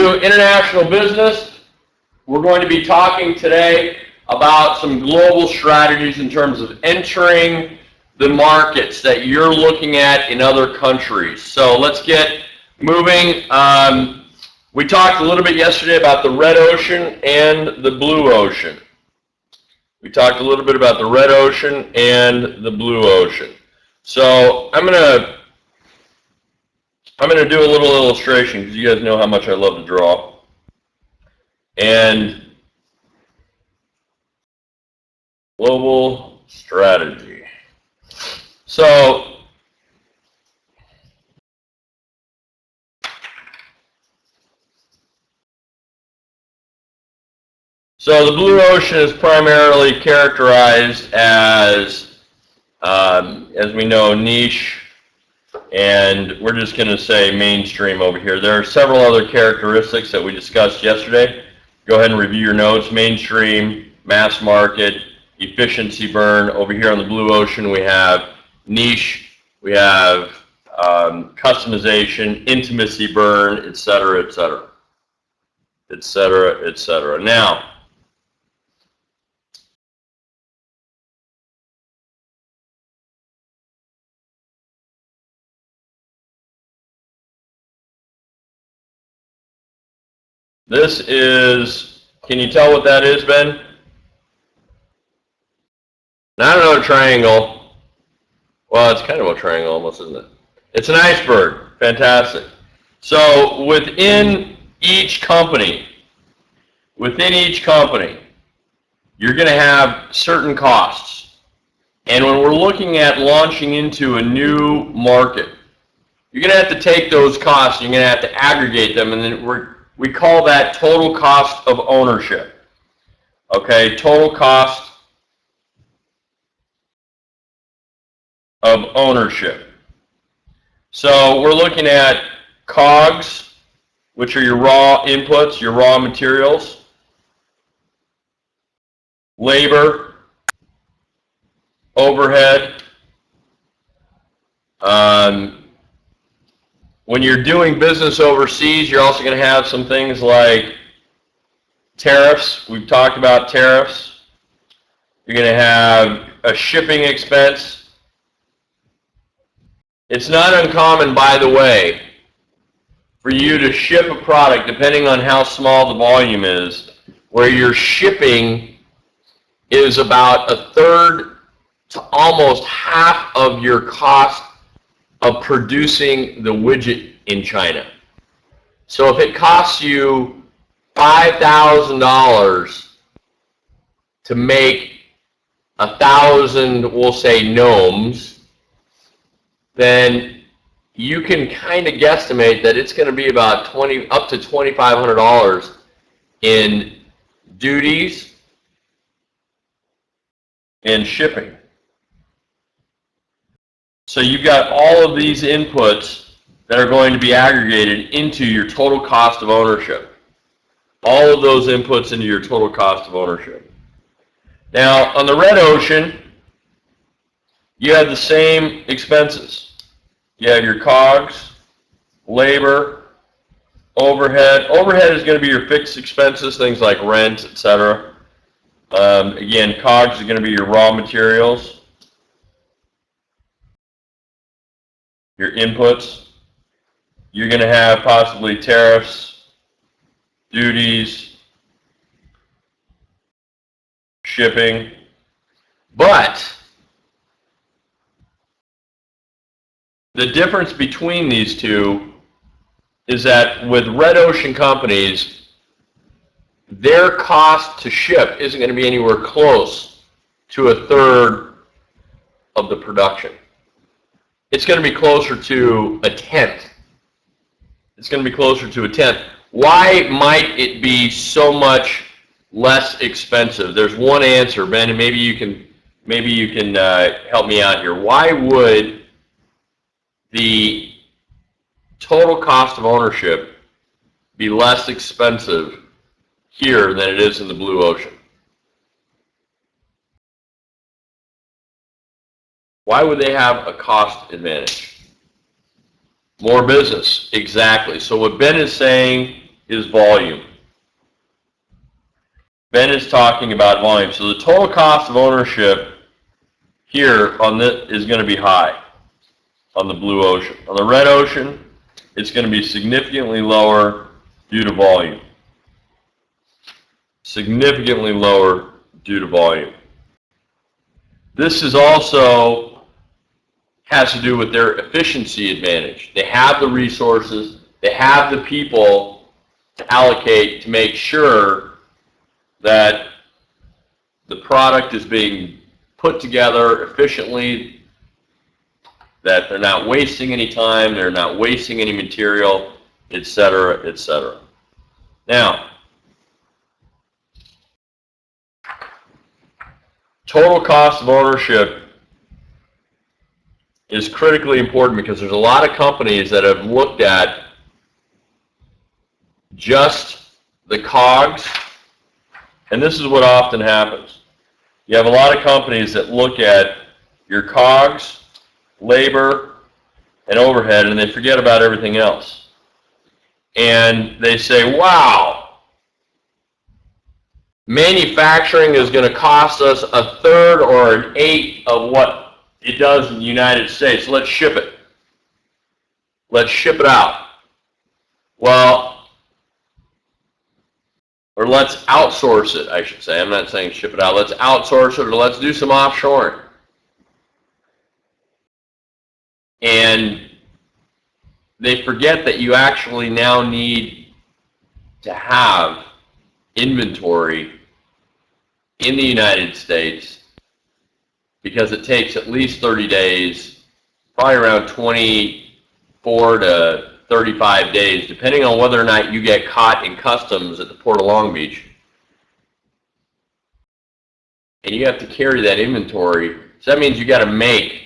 to international business. We're going to be talking today about some global strategies in terms of entering the markets that you're looking at in other countries. So let's get moving. We talked a little bit yesterday about the red ocean and the blue ocean. We talked a little bit about the red ocean and the blue ocean. So I'm gonna do a little illustration because you guys know how much I love to draw. And global strategy. So the blue ocean is primarily characterized as we know, niche, and we're just going to say mainstream over here. There are several other characteristics that we discussed yesterday. Go ahead and review your notes. Mainstream, mass market, efficiency burn. Over here on the blue ocean, we have niche, we have customization, intimacy burn, etc., etc., etc., etc. Now, this is, can you tell what that is, Ben? Not another triangle. Well, it's kind of a triangle almost, isn't it? It's an iceberg. Fantastic. So within each company, you're going to have certain costs. And when we're looking at launching into a new market, you're going to have to take those costs, you're going to have to aggregate them, and then we call that total cost of ownership. Okay, total cost of ownership. So we're looking at COGS, which are your raw inputs, your raw materials, labor, overhead. When you're doing business overseas, you're also going to have some things like tariffs. We've talked about tariffs. You're going to have a shipping expense. It's not uncommon, by the way, for you to ship a product, depending on how small the volume is, where your shipping is about a third to almost half of your cost of producing the widget in China. So if it costs you $5,000 to make 1,000, we'll say, gnomes, then you can kind of guesstimate that it's going to be about up to $2,500 in duties and shipping. So you've got all of these inputs that are going to be aggregated into your total cost of ownership. All of those inputs into your total cost of ownership. Now, on the red ocean, you have the same expenses. You have your COGS, labor, overhead. Overhead is going to be your fixed expenses, things like rent, etc. Again, COGS is going to be your raw materials, your inputs. You're going to have possibly tariffs, duties, shipping. But the difference between these two is that with red ocean companies, their cost to ship isn't going to be anywhere close to a third of the production. It's going to be closer to a tenth. It's going to be closer to a tenth. Why might it be so much less expensive? There's one answer, Ben, and maybe you can help me out here. Why would the total cost of ownership be less expensive here than it is in the blue ocean? Why would they have a cost advantage? More business, exactly. So what Ben is saying is volume. Ben is talking about volume. So the total cost of ownership here on this is going to be high on the blue ocean. On the red ocean, it's going to be significantly lower due to volume. Significantly lower due to volume. This is also has to do with their efficiency advantage. They have the resources, they have the people to allocate to make sure that the product is being put together efficiently, that they're not wasting any time, they're not wasting any material, etc., etc. Now, total cost of ownership is critically important because there's a lot of companies that have looked at just the COGS, and this is what often happens. You have a lot of companies that look at your COGS, labor, and overhead, and they forget about everything else. And they say, wow, manufacturing is going to cost us a third or an eighth of what it does in the United States. Let's ship it. Let's ship it out. Well, or let's outsource it, I should say. I'm not saying ship it out. Let's outsource it, or let's do some offshoring. And they forget that you actually now need to have inventory in the United States because it takes at least 30 days, probably around 24 to 35 days, depending on whether or not you get caught in customs at the Port of Long Beach. And you have to carry that inventory. So that means you got to make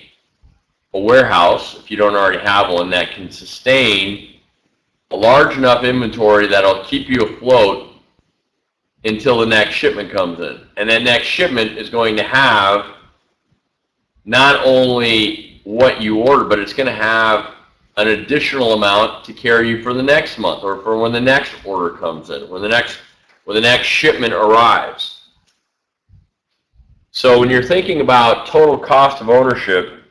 a warehouse, if you don't already have one, that can sustain a large enough inventory that'll keep you afloat until the next shipment comes in. And that next shipment is going to have not only what you ordered, but it's going to have an additional amount to carry you for the next month, or for when the next order comes in, when the next shipment arrives. So when you're thinking about total cost of ownership,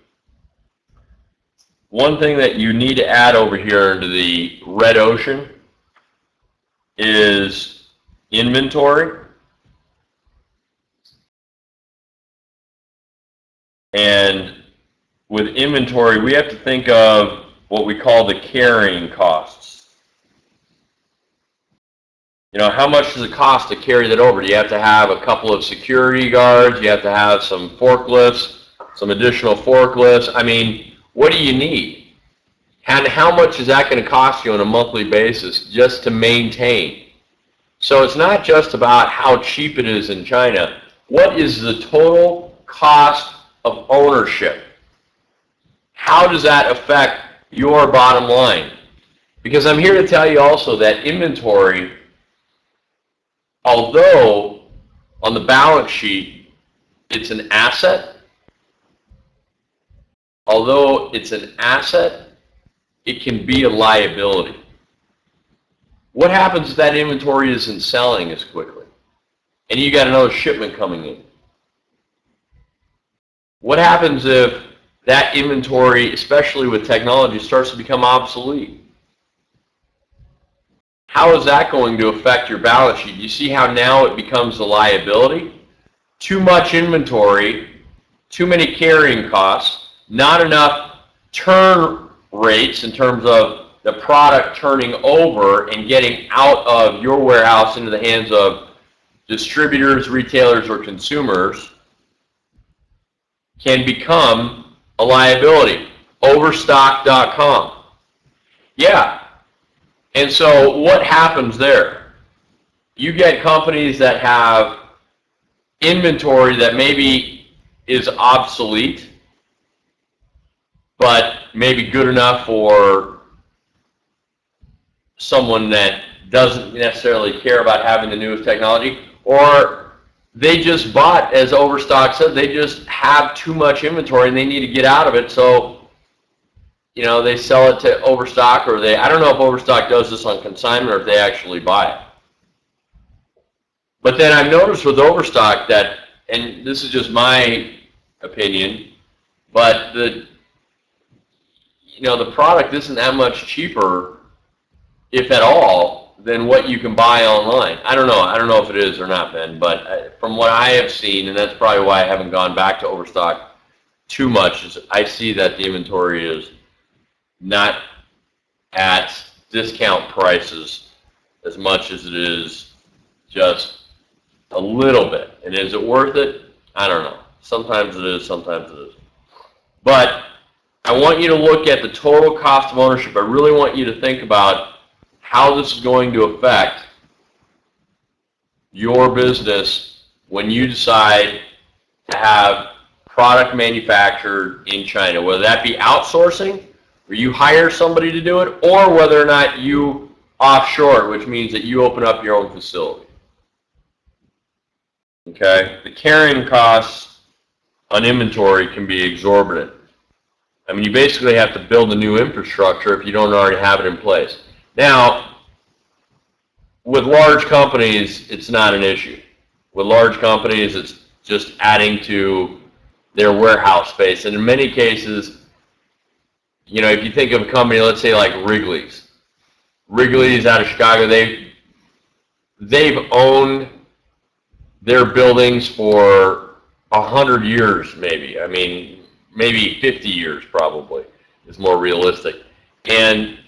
one thing that you need to add over here into the red ocean is inventory. And with inventory, we have to think of what we call the carrying costs. You know, how much does it cost to carry that over? Do you have to have a couple of security guards? You have to have some forklifts, some additional forklifts? I mean, what do you need? And how much is that going to cost you on a monthly basis just to maintain? So it's not just about how cheap it is in China. What is the total cost of ownership? How does that affect your bottom line? Because I'm here to tell you also that inventory, although on the balance sheet it's an asset, it can be a liability. What happens if that inventory isn't selling as quickly and you got another shipment coming in? What happens if that inventory, especially with technology, starts to become obsolete? How is that going to affect your balance sheet? You see how now it becomes a liability? Too much inventory, too many carrying costs, not enough turn rates in terms of the product turning over and getting out of your warehouse into the hands of distributors, retailers, or consumers can become a liability. Overstock.com. Yeah. And so what happens there? You get companies that have inventory that maybe is obsolete, but maybe good enough for someone that doesn't necessarily care about having the newest technology, or they just bought, as Overstock said, they just have too much inventory and they need to get out of it. So they sell it to Overstock, or I don't know if Overstock does this on consignment or if they actually buy it. But then I've noticed with Overstock that, and this is just my opinion, but the product isn't that much cheaper, if at all, than what you can buy online. I don't know if it is or not, Ben, but from what I have seen, and that's probably why I haven't gone back to Overstock too much, is I see that the inventory is not at discount prices as much as it is just a little bit. And is it worth it? I don't know. Sometimes it is, sometimes it isn't. But I want you to look at the total cost of ownership. I really want you to think about how this is going to affect your business when you decide to have product manufactured in China, whether that be outsourcing, or you hire somebody to do it, or whether or not you offshore, which means that you open up your own facility. Okay? The carrying costs on inventory can be exorbitant. I mean, you basically have to build a new infrastructure if you don't already have it in place. Now, with large companies, it's not an issue. With large companies, it's just adding to their warehouse space. And in many cases, if you think of a company, let's say like Wrigley's. Wrigley's out of Chicago, they've owned their buildings for 100 years, maybe. I mean, maybe 50 years probably is more realistic. And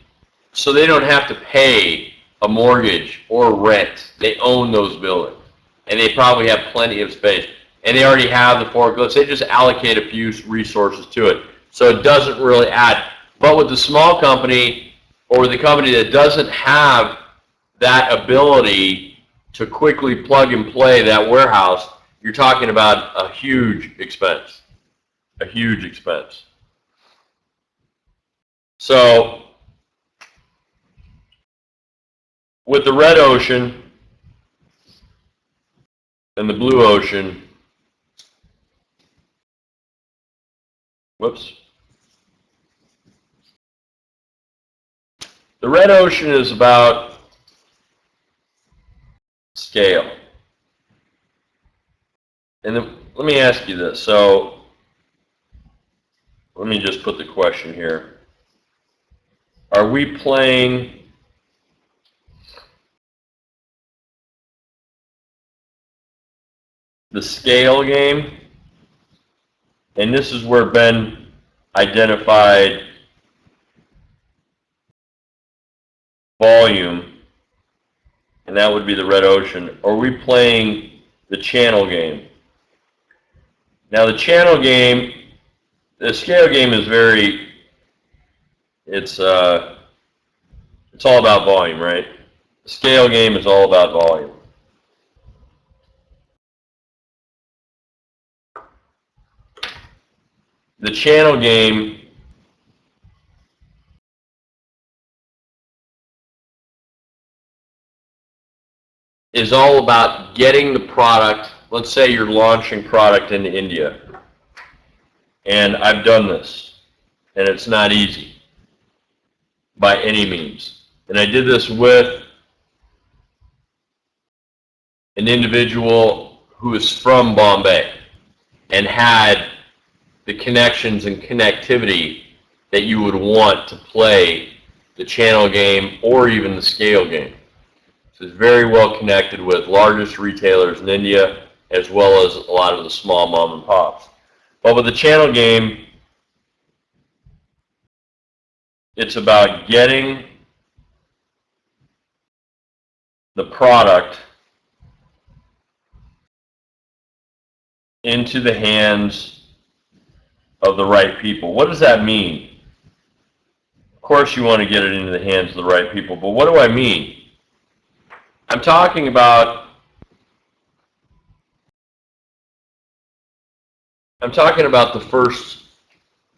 so they don't have to pay a mortgage or rent. They own those buildings. And they probably have plenty of space. And they already have the forklifts. They just allocate a few resources to it. So it doesn't really add. But with the small company, or the company that doesn't have that ability to quickly plug and play that warehouse, you're talking about a huge expense. A huge expense. So with the red ocean and the blue ocean, whoops. The red ocean is about scale. And then, let me ask you this. So let me just put the question here. Are we playing the scale game? And this is where Ben identified volume, and that would be the red ocean. Or are we playing the channel game? Now the channel game, the scale game is it's all about volume, right? The scale game is all about volume. The channel game is all about getting the product. Let's say you're launching product into India. And I've done this, and it's not easy by any means. And I did this with an individual who is from Bombay and had the connections and connectivity that you would want to play the channel game or even the scale game. So it's very well connected with largest retailers in India, as well as a lot of the small mom and pops. But with the channel game, it's about getting the product into the hands of the right people. What does that mean? Of course you want to get it into the hands of the right people, but what do I mean? I'm talking about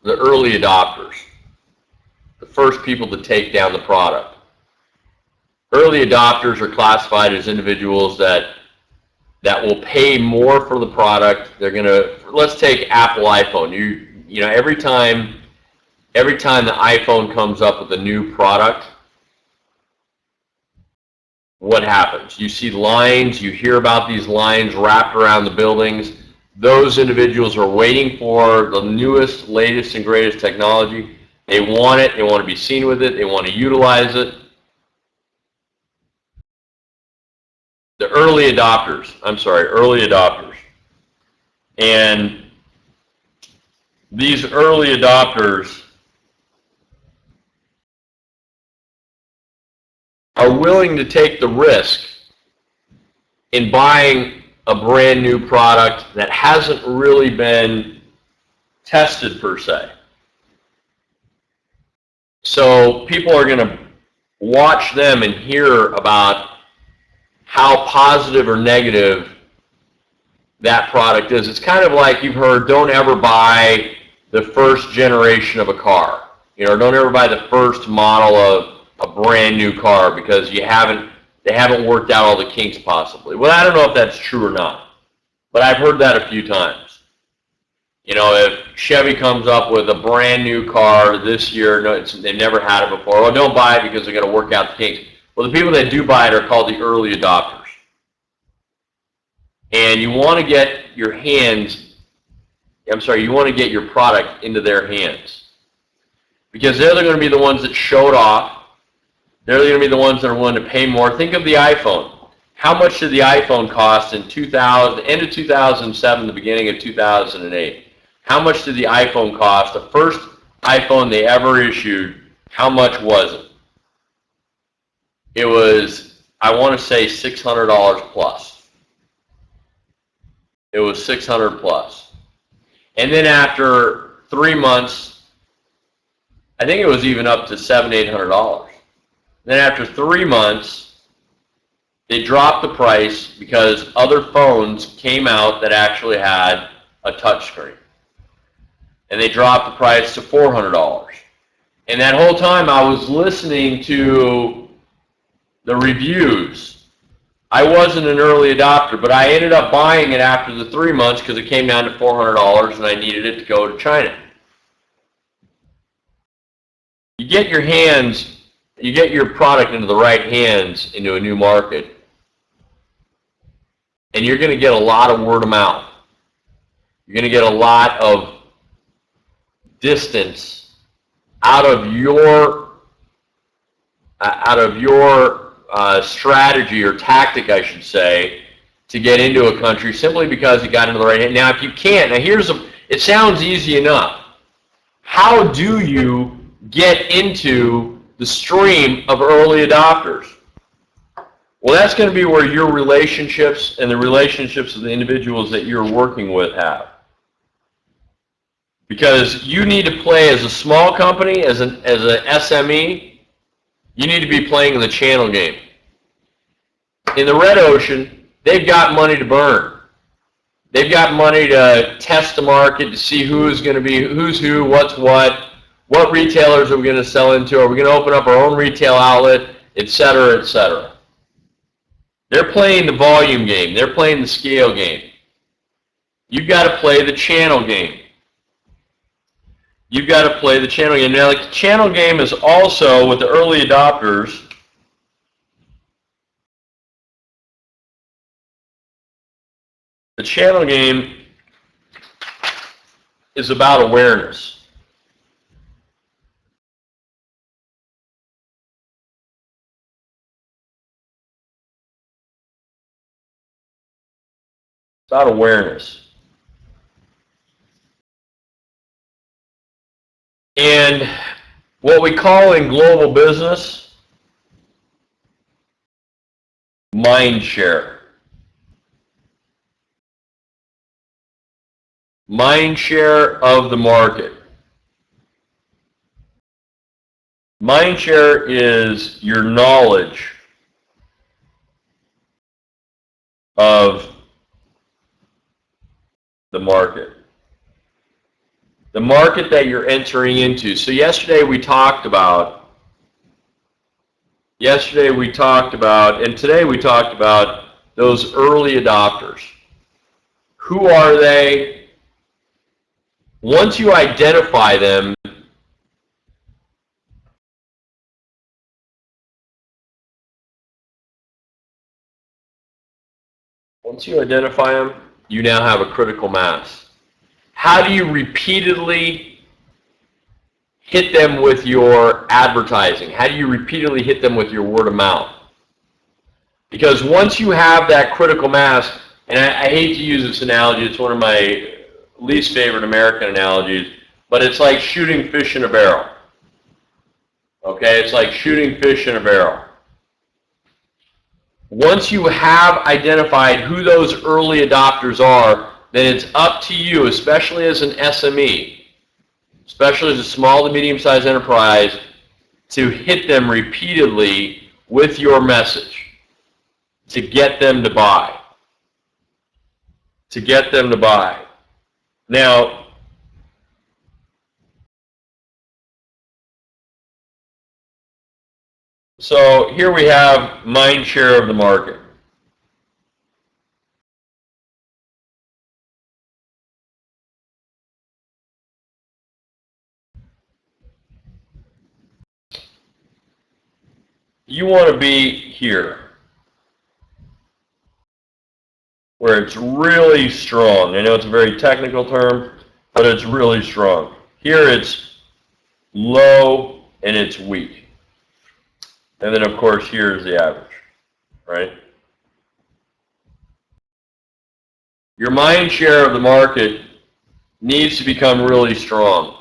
the early adopters, the first people to take down the product. Early adopters are classified as individuals that will pay more for the product. They're going to, let's take Apple iPhone. You know, every time every time the iPhone comes up with a new product, what happens? You see lines, you hear about these lines wrapped around the buildings. Those individuals are waiting for the newest, latest, and greatest technology. They want it, they want to be seen with it, they want to utilize it. The early adopters, early adopters. And these early adopters are willing to take the risk in buying a brand new product that hasn't really been tested per se. So people are going to watch them and hear about how positive or negative that product is. It's kind of like you've heard, don't ever buy the first generation of a car. You know, don't ever buy the first model of a brand new car because they haven't worked out all the kinks possibly. Well, I don't know if that's true or not, but I've heard that a few times. You know, if Chevy comes up with a brand new car this year, they've never had it before, well, don't buy it because they're going to work out the kinks. Well, the people that do buy it are called the early adopters. And you want to get your product into their hands. Because they're going to be the ones that show it off. They're going to be the ones that are willing to pay more. Think of the iPhone. How much did the iPhone cost in the end of 2007, the beginning of 2008? How much did the iPhone cost? The first iPhone they ever issued, how much was it? It was, I want to say, $600 plus. It was $600 plus. And then after 3 months, I think it was even up to $700, $800. Then after 3 months, they dropped the price because other phones came out that actually had a touchscreen. And they dropped the price to $400. And that whole time I was listening to the reviews. I wasn't an early adopter, but I ended up buying it after the 3 months because it came down to $400 and I needed it to go to China. You get your product into the right hands into a new market, and you're going to get a lot of word of mouth. You're going to get a lot of distance out of your strategy or tactic, I should say, to get into a country simply because you got into the right hand. Now, if you can't, it sounds easy enough. How do you get into the stream of early adopters? Well, that's going to be where your relationships and the relationships of the individuals that you're working with have. Because you need to play as a small company, as an SME, you need to be playing in the channel game. In the red ocean, they've got money to burn. They've got money to test the market, to see who's going to be, who's who, what's what retailers are we going to sell into, are we going to open up our own retail outlet, et cetera, et cetera. They're playing the volume game. They're playing the scale game. You've got to play the channel game. You've got to play the channel game. Now, the channel game is also, with the early adopters, the channel game is about awareness. It's about awareness. And what we call in global business, mind share. Mind share of the market. Mind share is your knowledge of the market. The market that you're entering into. So yesterday we talked about, and today we talked about those early adopters. Who are they? Once you identify them, Once you identify them, you now have a critical mass. How do you repeatedly hit them with your advertising? How do you repeatedly hit them with your word of mouth? Because once you have that critical mass, and I hate to use this analogy, it's one of my least favorite American analogies, but it's like shooting fish in a barrel. Okay, it's like shooting fish in a barrel. Once you have identified who those early adopters are, then it's up to you, especially as an SME, especially as a small to medium-sized enterprise, to hit them repeatedly with your message to get them to buy. To get them to buy. Now, so here we have mind share of the market. You want to be here, where it's really strong. I know it's a very technical term, but it's really strong. Here it's low and it's weak. And then, of course, here's the average, right? Your mind share of the market needs to become really strong.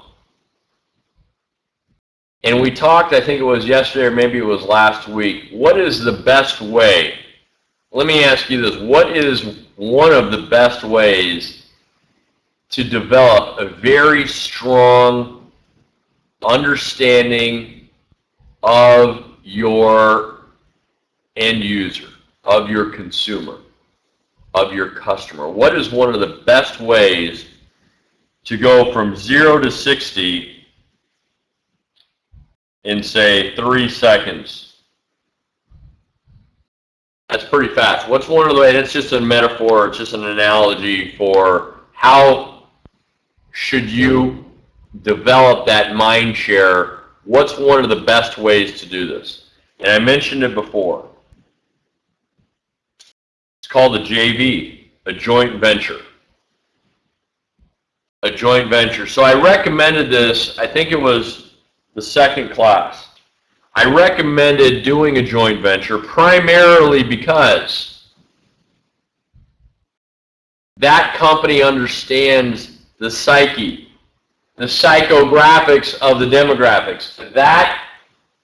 And we talked, I think it was yesterday or maybe it was last week, what is the best way? Let me ask you this. What is one of the best ways to develop a very strong understanding of your end user, of your consumer, of your customer? What is one of the best ways to go from 0 to 60 in, say, 3 seconds? That's pretty fast. What's one of the ways? It's just a metaphor, it's just an analogy for how should you develop that mind share. What's one of the best ways to do this? And I mentioned it before. It's called a JV, a joint venture. A joint venture. So I recommended this, I think it was the second class. I recommended doing a joint venture primarily because that company understands the psyche, the psychographics of the demographics. That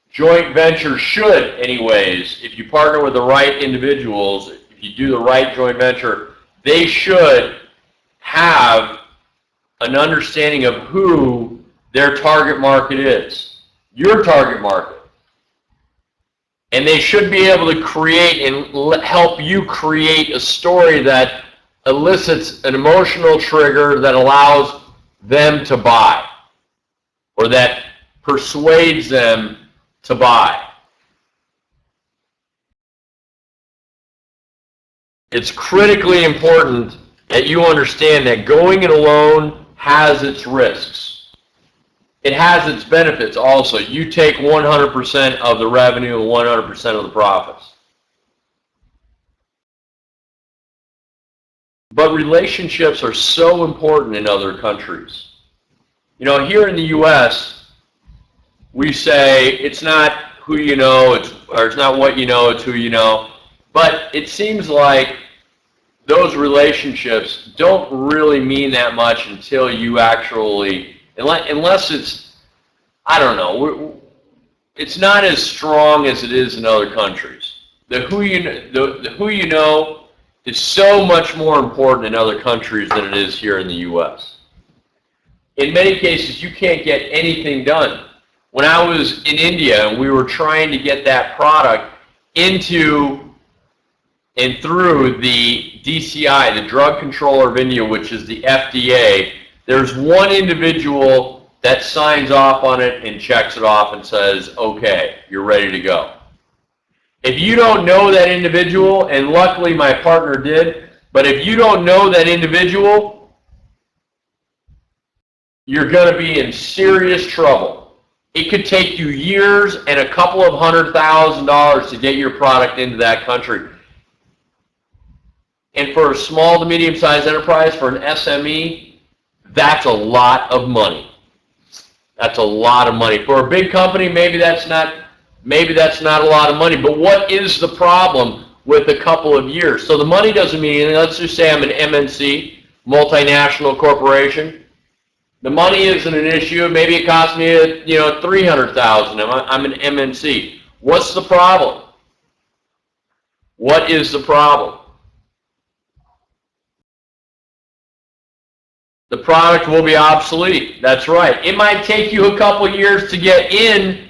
joint venture should, anyways, if you partner with the right individuals, if you do the right joint venture, they should have an understanding of who their target market is, your target market. And they should be able to create and help you create a story that elicits an emotional trigger that allows them to buy, or that persuades them to buy. It's critically important that you understand that going it alone has its risks. It has its benefits also. You take 100% of the revenue and 100% of the profits. But relationships are so important in other countries. You know, here in the U.S., we say it's not who you know, it's not what you know, it's who you know. But it seems like those relationships don't really mean that much until you actually, unless it's, I don't know, it's not as strong as it is in other countries. The who you know is so much more important in other countries than it is here in the U.S. In many cases, you can't get anything done. When I was in India and we were trying to get that product into and through the DCI, the Drug Controller of India, which is the FDA, there's one individual that signs off on it and checks it off and says, okay, you're ready to go. If you don't know that individual, and luckily my partner did, but if you don't know that individual, you're going to be in serious trouble. It could take you years and a couple of $100,000 to get your product into that country. And for a small to medium-sized enterprise, for an SME, that's a lot of money. That's a lot of money. For a big company, maybe that's not a lot of money. But what is the problem with a couple of years? So the money doesn't mean anything. Let's just say I'm an MNC, multinational corporation. The money isn't an issue. Maybe it cost me, $300,000. I'm an MNC. What's the problem? What is the problem? The product will be obsolete. That's right. It might take you a couple years to get in,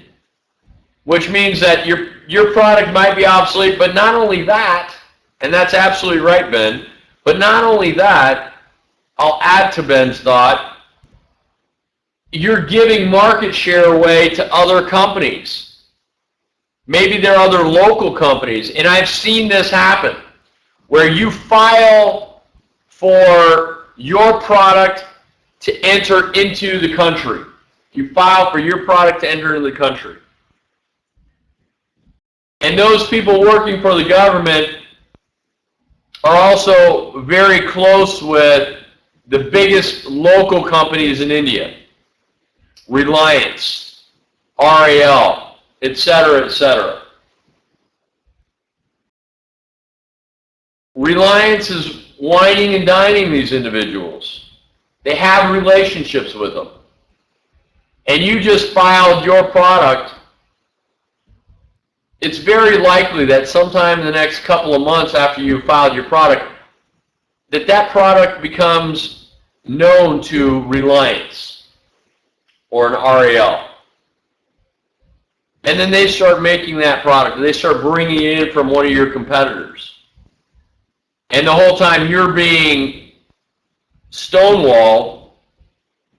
which means that your product might be obsolete, but not only that, and that's absolutely right, Ben, but not only that, I'll add to Ben's thought, you're giving market share away to other companies. Maybe they're other local companies, and I've seen this happen, where you file for your product to enter into the country. You file for your product to enter into the country. And those people working for the government are also very close with the biggest local companies in India. Reliance, RAL, etc., etc. Reliance is wining and dining these individuals. They have relationships with them. And you just filed your product. It's very likely that sometime in the next couple of months after you filed your product, that product becomes known to Reliance or an RAL. And then they start making that product. They start bringing it in from one of your competitors. And the whole time you're being stonewalled,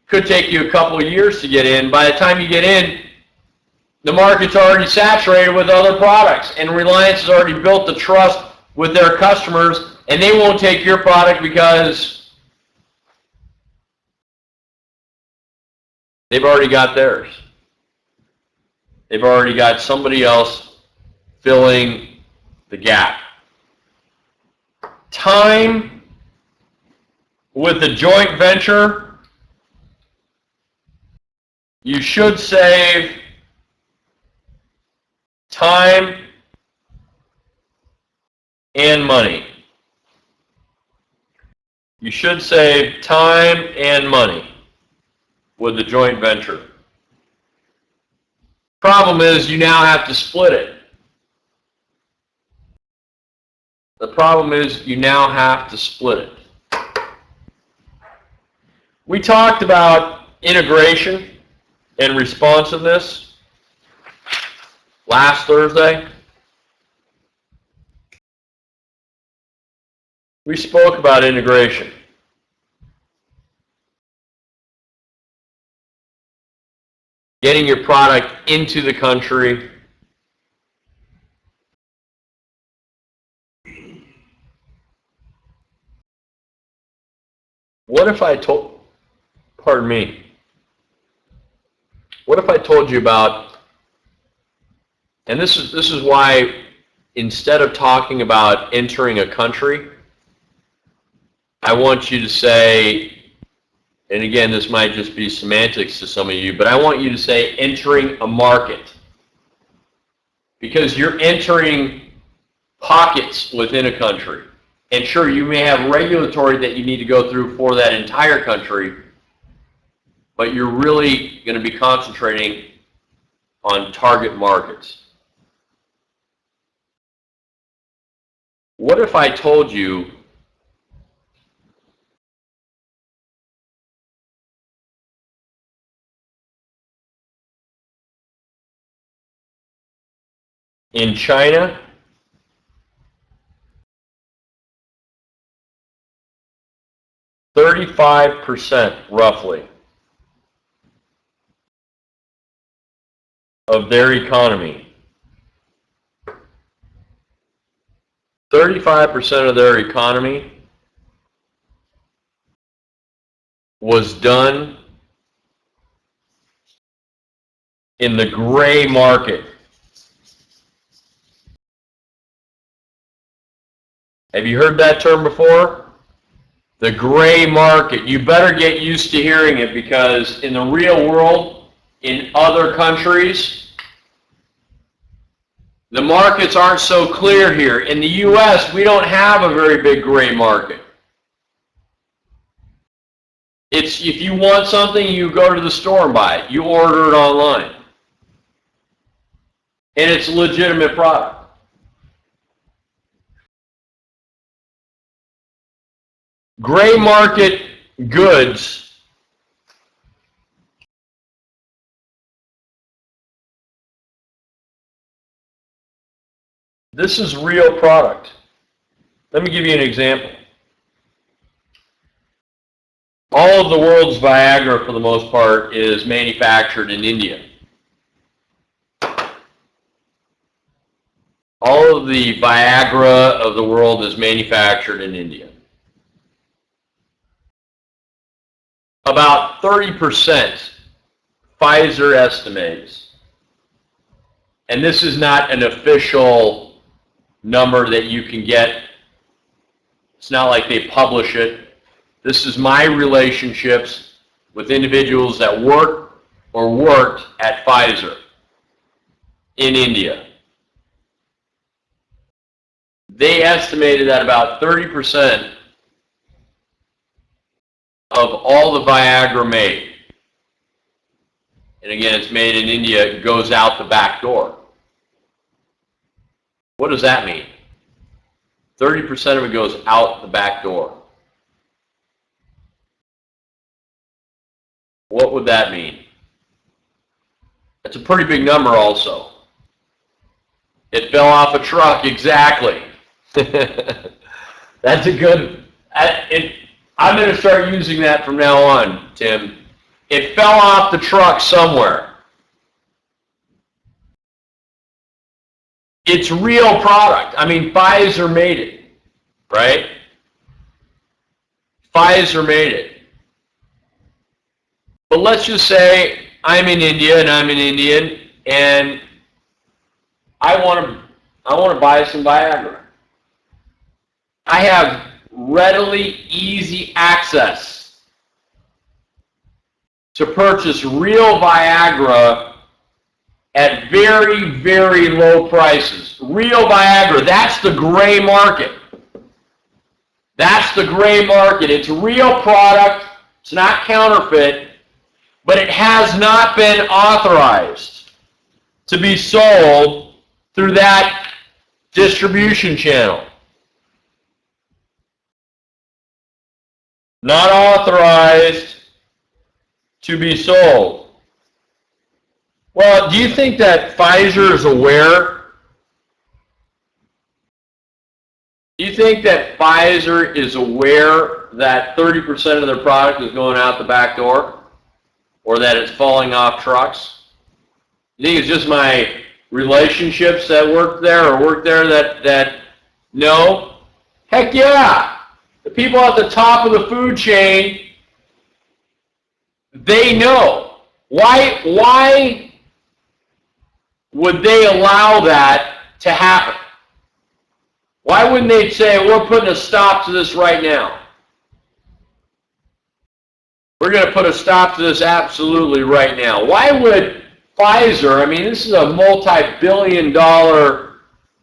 could take you a couple of years to get in. By the time you get in, the market's already saturated with other products, and Reliance has already built the trust with their customers, and they won't take your product because they've already got theirs. They've already got somebody else filling the gap. Time with the joint venture, you should save time and money. You should save time and money with the joint venture. Problem is, you now have to split it. The problem is, you now have to split it. We talked about integration and responsiveness last Thursday. We spoke about integration. Getting your product into the country. What if I told, pardon me, what if I told you about, and this is why instead of talking about entering a country, I want you to say, and again, this might just be semantics to some of you, but I want you to say entering a market. Because you're entering pockets within a country. And sure, you may have regulatory that you need to go through for that entire country, but you're really going to be concentrating on target markets. What if I told you in China, %35 roughly of their economy, 35% of their economy was done in the gray market. Have you heard that term before? The gray market. You better get used to hearing it, because in the real world, in other countries, the markets aren't so clear here. In the U.S., we don't have a very big gray market. It's if you want something, you go to the store and buy it. You order it online. And it's a legitimate product. Gray market goods this is real product. Let me give you an example. All of the world's Viagra, for the most part, is manufactured in India. All of the Viagra of the world is manufactured in India. About 30%, Pfizer estimates, and this is not an official number that you can get. It's not like they publish it. This is my relationships with individuals that work or worked at Pfizer in India. They estimated that about 30% of all the Viagra made, and again, it's made in India, goes out the back door. What does that mean? 30% of it goes out the back door. What would that mean? That's a pretty big number also. It fell off a truck, exactly. That's a good, I'm going to start using that from now on, Tim. It fell off the truck somewhere. It's real product. I mean, Pfizer made it, right? Pfizer made it. But let's just say I'm in India and I'm an Indian and I want to buy some Viagra. I have readily easy access to purchase real Viagra at very, very low prices. Real Viagra, that's the gray market. That's the gray market. It's real product. It's not counterfeit, but it has not been authorized to be sold through that distribution channel. Not authorized to be sold. Well, do you think that Pfizer is aware? Do you think that Pfizer is aware that 30% of their product is going out the back door? Or that it's falling off trucks? You think it's just my relationships that work there that know? Heck yeah! The people at the top of the food chain, they know. Why would they allow that to happen? Why wouldn't they say, we're putting a stop to this right now? We're going to put a stop to this absolutely right now. Why would Pfizer, I mean, this is a multi-billion-dollar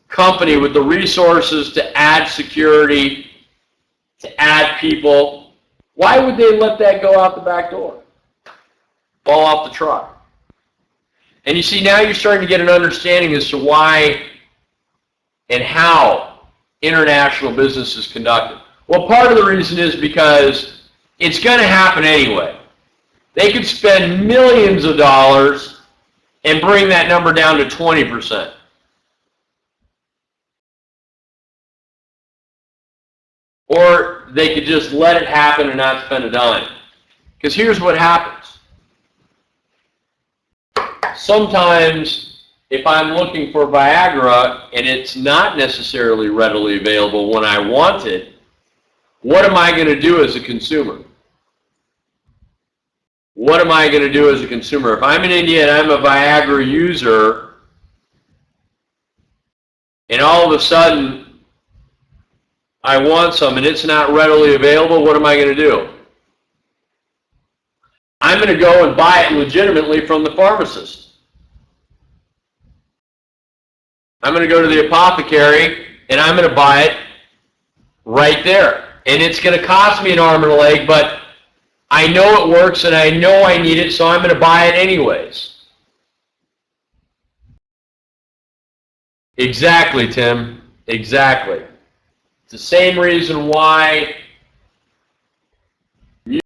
company with the resources to add security, to add people. Why would they let that go out the back door? Fall off the truck. And you see, now you're starting to get an understanding as to why and how international business is conducted. Well, part of the reason is because it's going to happen anyway. They could spend millions of dollars and bring that number down to 20%. Or they could just let it happen and not spend a dime. Because here's what happens. Sometimes, if I'm looking for Viagra and it's not necessarily readily available when I want it, what am I going to do as a consumer? What am I going to do as a consumer? If I'm in India and I'm a Viagra user, and all of a sudden I want some and it's not readily available, what am I going to do? I'm going to go and buy it legitimately from the pharmacist. I'm going to go to the apothecary and I'm going to buy it right there. And it's going to cost me an arm and a leg, but I know it works and I know I need it, so I'm going to buy it anyways. Exactly, Tim. Exactly. It's the same reason why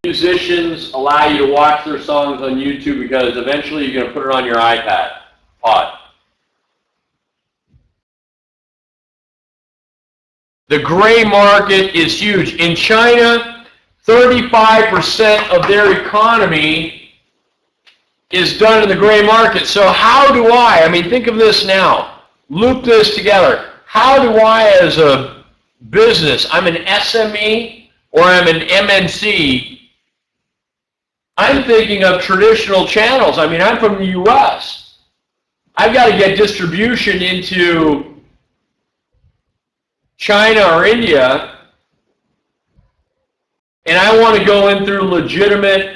musicians allow you to watch their songs on YouTube, because eventually you're going to put it on your iPad. The gray market is huge. In China, 35% of their economy is done in the gray market. So how do I mean, think of this now. Loop this together. How do I, as a business, I'm an SME or I'm an MNC, I'm thinking of traditional channels. I mean, I'm from the U.S. I've got to get distribution into China or India, and I want to go in through legitimate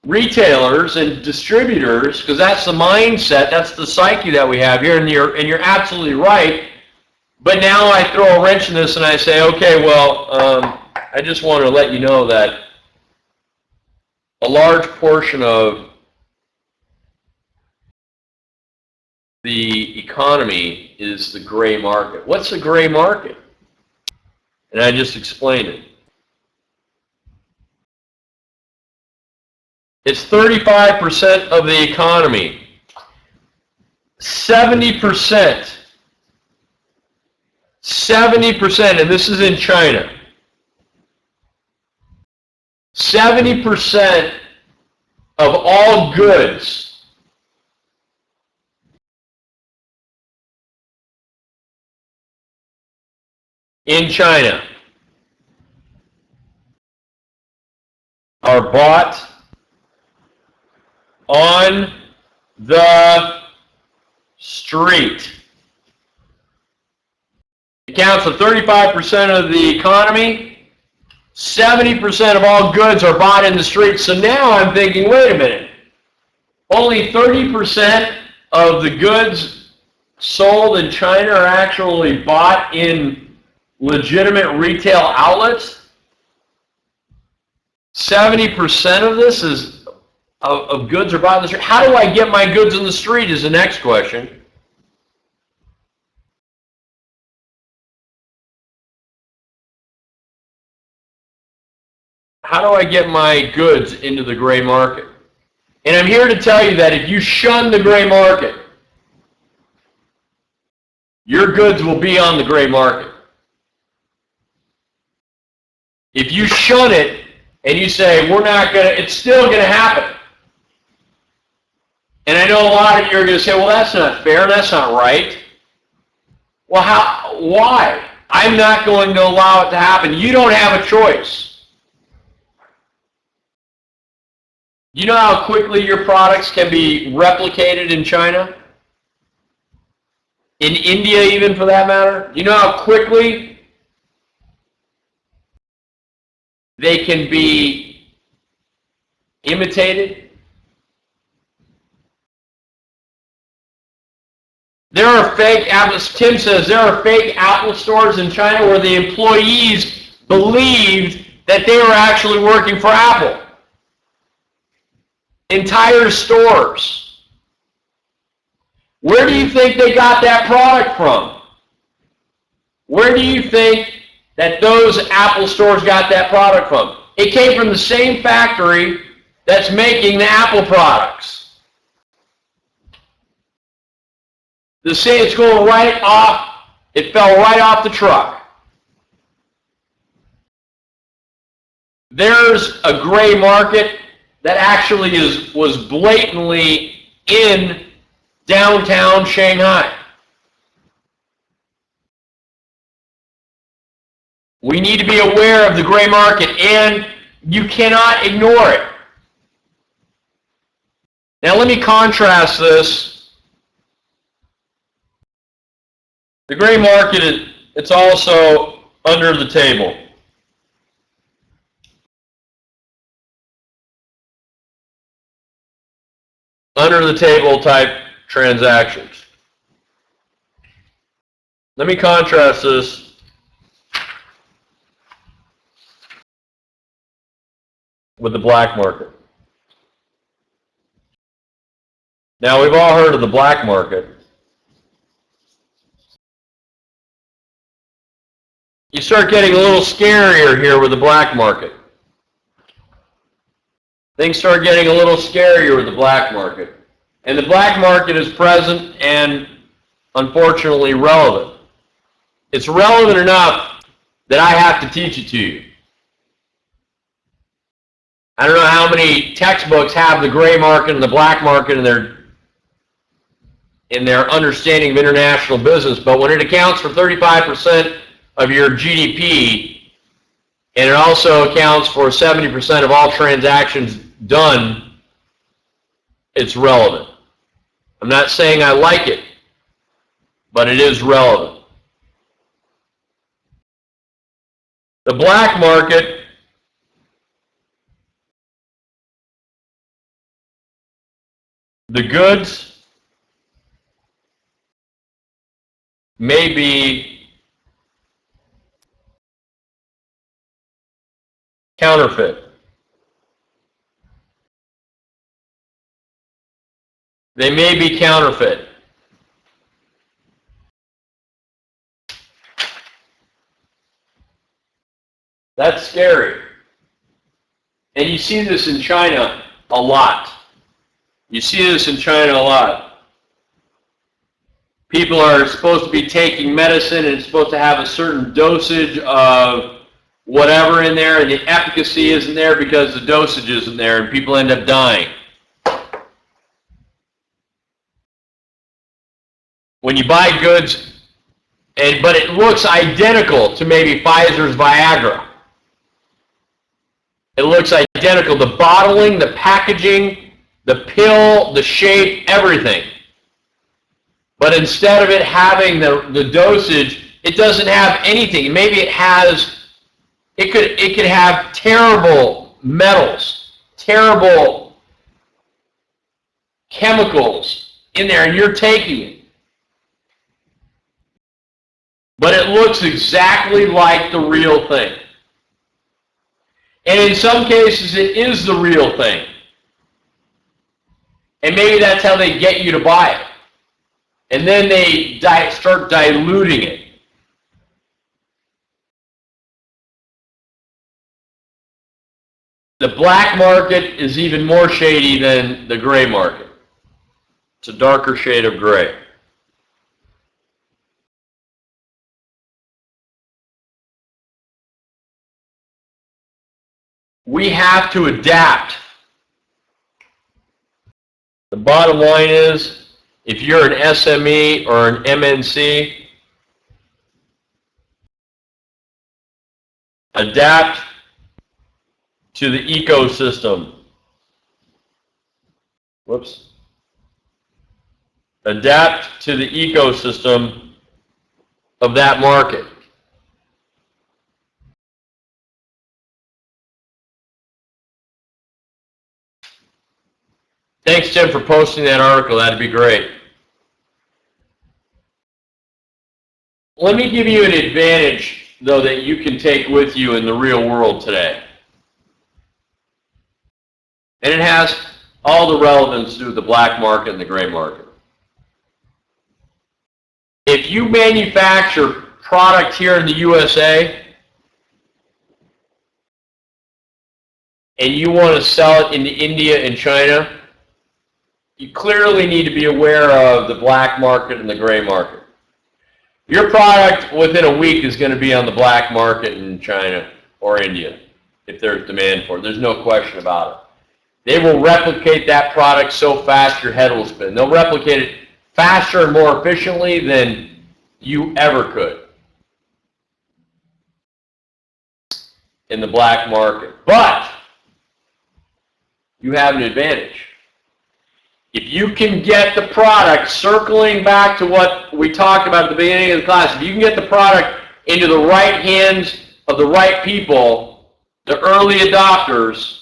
retailers and distributors, because that's the mindset, that's the psyche that we have here, and you're absolutely right. But now I throw a wrench in this and I say, okay, well, I just want to let you know that a large portion of the economy is the gray market. What's the gray market? And I just explained it. It's 35% of the economy. 70%, and this is in China, 70% of all goods in China are bought on the street. It accounts for 35% of the economy. 70% of all goods are bought in the street. So now I'm thinking, wait a minute. Only 30% of the goods sold in China are actually bought in legitimate retail outlets. 70% of this is of goods are bought in the street. How do I get my goods in the street is the next question. How do I get my goods into the gray market? And I'm here to tell you that if you shun the gray market, your goods will be on the gray market. If you shun it and you say, we're not going to, it's still going to happen. And I know a lot of you are going to say, well, that's not fair, that's not right. Well, why? I'm not going to allow it to happen. You don't have a choice. You know how quickly your products can be replicated in China? In India, even, for that matter? You know how quickly they can be imitated? There are fake Apple, Tim says, there are fake Apple stores in China where the employees believed that they were actually working for Apple. Entire stores. Where do you think they got that product from? Where do you think that those Apple stores got that product from? It came from the same factory that's making the Apple products. The same, it's going right off, it fell right off the truck. There's a gray market that actually was blatantly in downtown Shanghai. We need to be aware of the gray market, and you cannot ignore it. Now let me contrast this. The gray market it's also under the table. Under the table type transactions. Let me contrast this with the black market. Now, we've all heard of the black market. You start getting a little scarier here with the black market. Things start getting a little scarier with the black market. And the black market is present and, unfortunately, relevant. It's relevant enough that I have to teach it to you. I don't know how many textbooks have the gray market and the black market in their understanding of international business, but when it accounts for 35% of your GDP, and it also accounts for 70% of all transactions done, it's relevant. I'm not saying I like it, but it is relevant. The black market the goods may be counterfeit. They may be counterfeit. That's scary. And you see this in China a lot. You see this in China a lot. People are supposed to be taking medicine and it's supposed to have a certain dosage of whatever in there, and the efficacy isn't there because the dosage isn't there, and people end up dying. When you buy goods, but it looks identical to maybe Pfizer's Viagra. It looks identical. The bottling, the packaging, the pill, the shape, everything. But instead of it having the dosage, it doesn't have anything. Maybe it has, it could have terrible metals, terrible chemicals in there, and you're taking it. But it looks exactly like the real thing. And in some cases, it is the real thing. And maybe that's how they get you to buy it. And then they start diluting it. The black market is even more shady than the gray market. It's a darker shade of gray. We have to adapt. The bottom line is, if you're an SME or an MNC, adapt to the ecosystem. Whoops. Adapt to the ecosystem of that market. Thanks, Tim, for posting that article. That'd be great. Let me give you an advantage, though, that you can take with you in the real world today. And it has all the relevance to do with the black market and the gray market. If you manufacture product here in the USA and you want to sell it into India and China, you clearly need to be aware of the black market and the gray market. Your product within a week is going to be on the black market in China or India if there's demand for it. There's no question about it. They will replicate that product so fast your head will spin. They'll replicate it faster and more efficiently than you ever could in the black market. But you have an advantage. If you can get the product, circling back to what we talked about at the beginning of the class, if you can get the product into the right hands of the right people, the early adopters,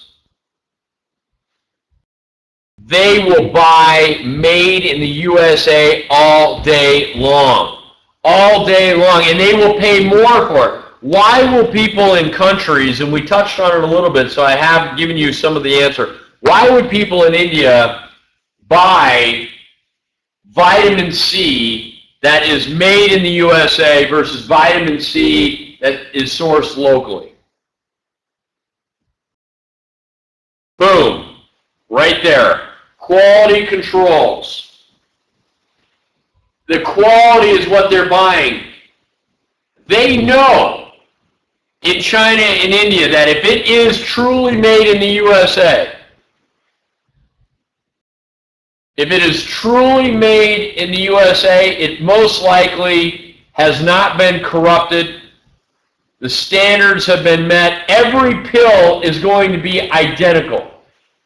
they will buy made in the USA all day long. All day long, and they will pay more for it. Why will people in countries, and we touched on it a little bit, so I have given you some of the answer. Why would people in India buy vitamin C that is made in the USA versus vitamin C that is sourced locally? Boom, right there. Quality controls. The quality is what they're buying. They know in China and India that if it is truly made in the USA, if it is truly made in the USA, it most likely has not been corrupted. The standards have been met. Every pill is going to be identical.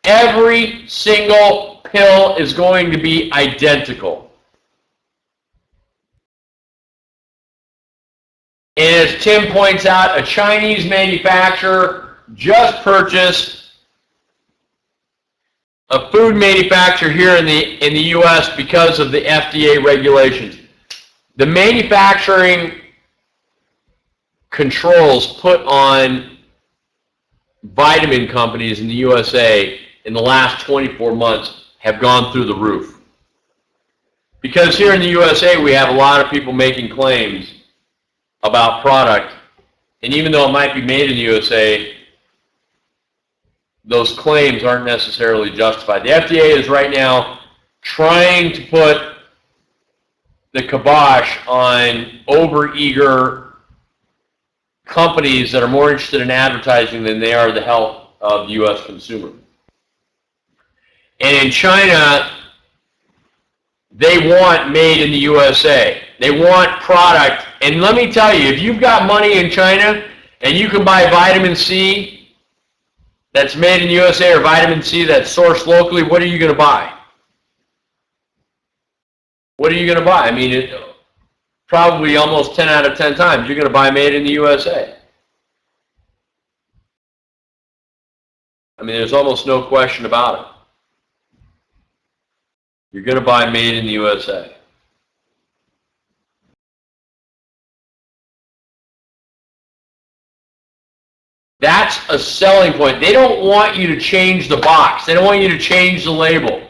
Every single pill is going to be identical. And as Tim points out, a Chinese manufacturer just purchased a food manufacturer here in the U.S. because of the FDA regulations. The manufacturing controls put on vitamin companies in the USA in the last 24 months have gone through the roof. Because here in the USA, we have a lot of people making claims about product, and even though it might be made in the USA, those claims aren't necessarily justified. The FDA is right now trying to put the kibosh on overeager companies that are more interested in advertising than they are the health of the U.S. consumer. And in China, they want made in the USA. They want product. And let me tell you, if you've got money in China and you can buy vitamin C that's made in the USA or vitamin C that's sourced locally, what are you going to buy? What are you going to buy? I mean, probably almost 10 out of 10 times you're going to buy made in the USA. I mean, there's almost no question about it. You're going to buy made in the USA. That's a selling point. They don't want you to change the box. They don't want you to change the label.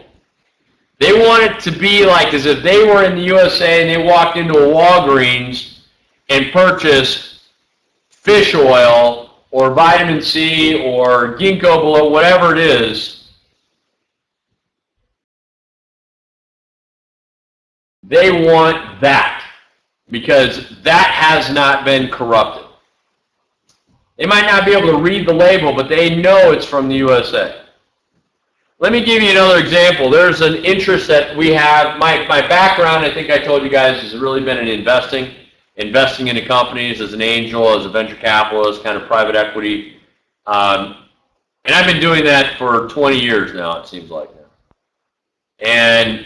They want it to be like as if they were in the USA and they walked into a Walgreens and purchased fish oil or vitamin C or ginkgo biloba, whatever it is. They want that because that has not been corrupted. They might not be able to read the label, but they know it's from the USA. Let me give you another example. There's an interest that we have. My background, I think I told you guys, has really been in investing into companies as an angel, as a venture capitalist, kind of private equity. And I've been doing that for 20 years now, it seems like now. And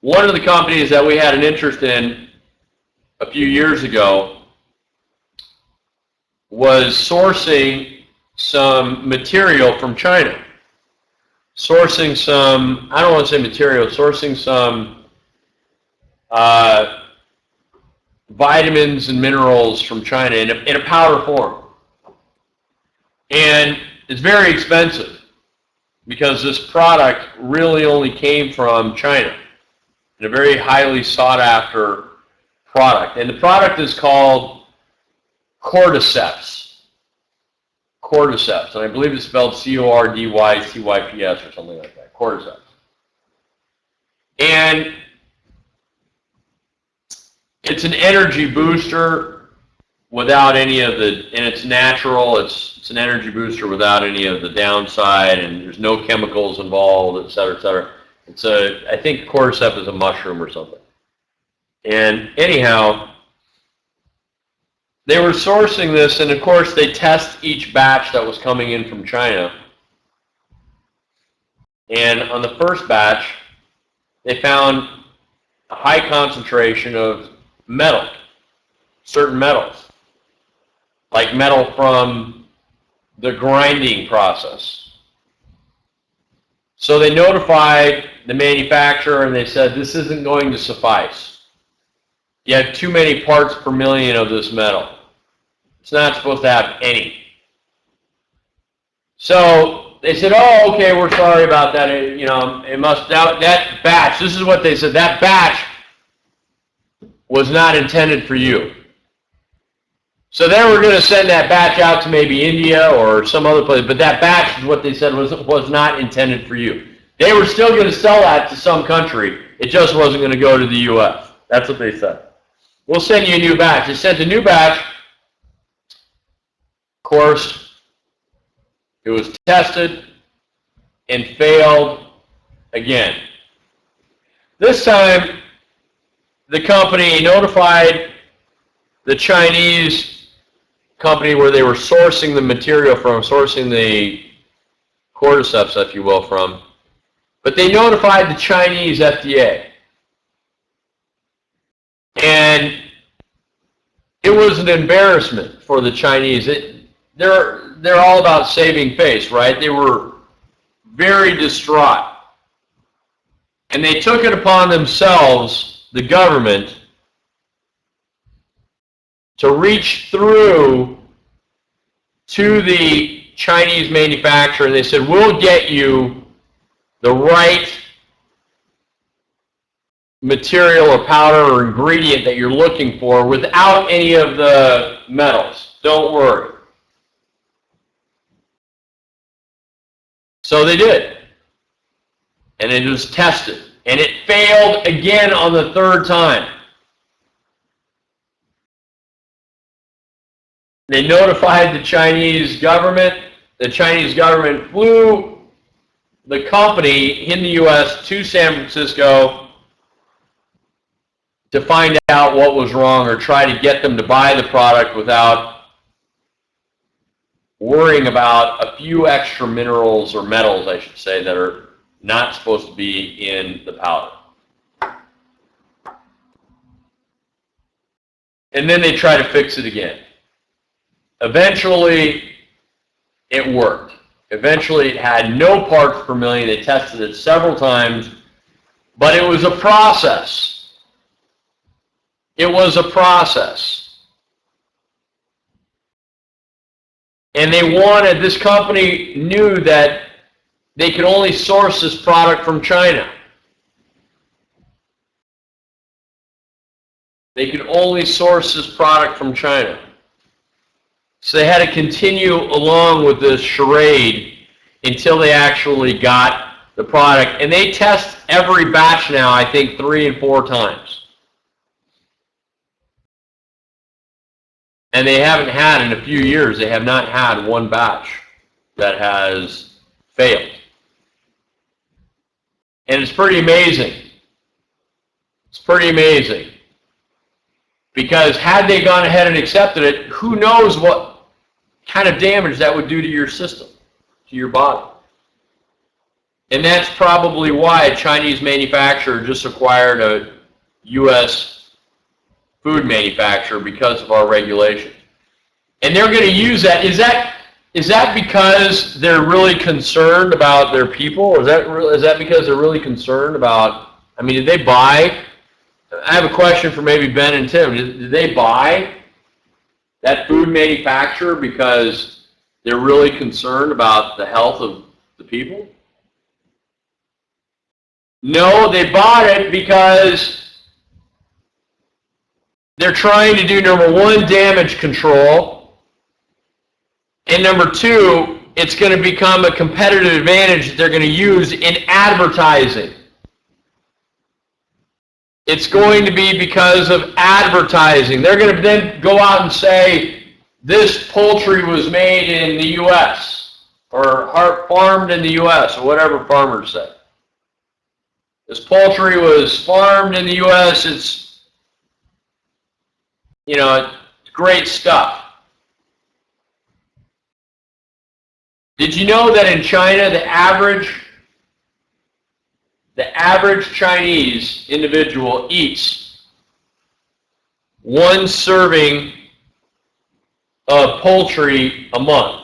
one of the companies that we had an interest in a few years ago was sourcing some material from China. Sourcing some, I don't want to say material, sourcing some vitamins and minerals from China in a powder form. And it's very expensive because this product really only came from China in a very highly sought after product. And the product is called Cordyceps. Cordyceps, and I believe it's spelled Cordycyps or something like that. Cordyceps. And it's an energy booster without any of the, and it's natural, it's an energy booster without any of the downside, and there's no chemicals involved, et cetera, et cetera. It's I think Cordyceps is a mushroom or something. And anyhow, they were sourcing this, and of course they test each batch that was coming in from China. And on the first batch, they found a high concentration of metal. certain metals, like metal from the grinding process. So they notified the manufacturer and they said, this isn't going to suffice. You have too many parts per million of this metal. It's not supposed to have any. So they said, oh, okay, we're sorry about that. It must, that batch, this is what they said, that batch was not intended for you. So they were going to send that batch out to maybe India or some other place, but that batch is what they said was not intended for you. They were still going to sell that to some country. It just wasn't going to go to the U.S. That's what they said. We'll send you a new batch. They sent a new batch. Of course, it was tested and failed again. This time, the company notified the Chinese company where they were sourcing the material from, sourcing the cordyceps, if you will, from, but they notified the Chinese FDA. And it was an embarrassment for the Chinese. They're all about saving face, right? They were very distraught. And they took it upon themselves, the government, to reach through to the Chinese manufacturer, and they said, we'll get you the right material or powder or ingredient that you're looking for without any of the metals. Don't worry. So they did. And it was tested. And it failed again on the third time. They notified the Chinese government. The Chinese government flew the company in the U.S. to San Francisco to find out what was wrong or try to get them to buy the product without worrying about a few extra minerals or metals, I should say, that are not supposed to be in the powder. And then they try to fix it again. Eventually, it worked. Eventually, it had no parts per million. They tested it several times, but it was a process. It was a process. And they wanted, this company knew that they could only source this product from China. They could only source this product from China. So they had to continue along with this charade until they actually got the product. And they test every batch now, I think, 3 and 4 times. And they haven't had, in a few years, they have not had one batch that has failed. And it's pretty amazing. It's pretty amazing. Because had they gone ahead and accepted it, who knows what kind of damage that would do to your system, to your body. And that's probably why a Chinese manufacturer just acquired a U.S. food manufacturer, because of our regulations. And they're going to use that. Is that because they're really concerned about their people? Or is that because they're really concerned about, I mean, did they buy? I have a question for maybe Ben and Tim. Did they buy that food manufacturer because they're really concerned about the health of the people? No, they bought it because they're trying to do, number one, damage control, and number two, it's going to become a competitive advantage that they're going to use in advertising. It's going to be because of advertising. They're going to then go out and say, this poultry was made in the U.S. or farmed in the U.S. or whatever farmers say. This poultry was farmed in the U.S. It's, it's great stuff. Did you know that in China, the average Chinese individual eats one serving of poultry a month.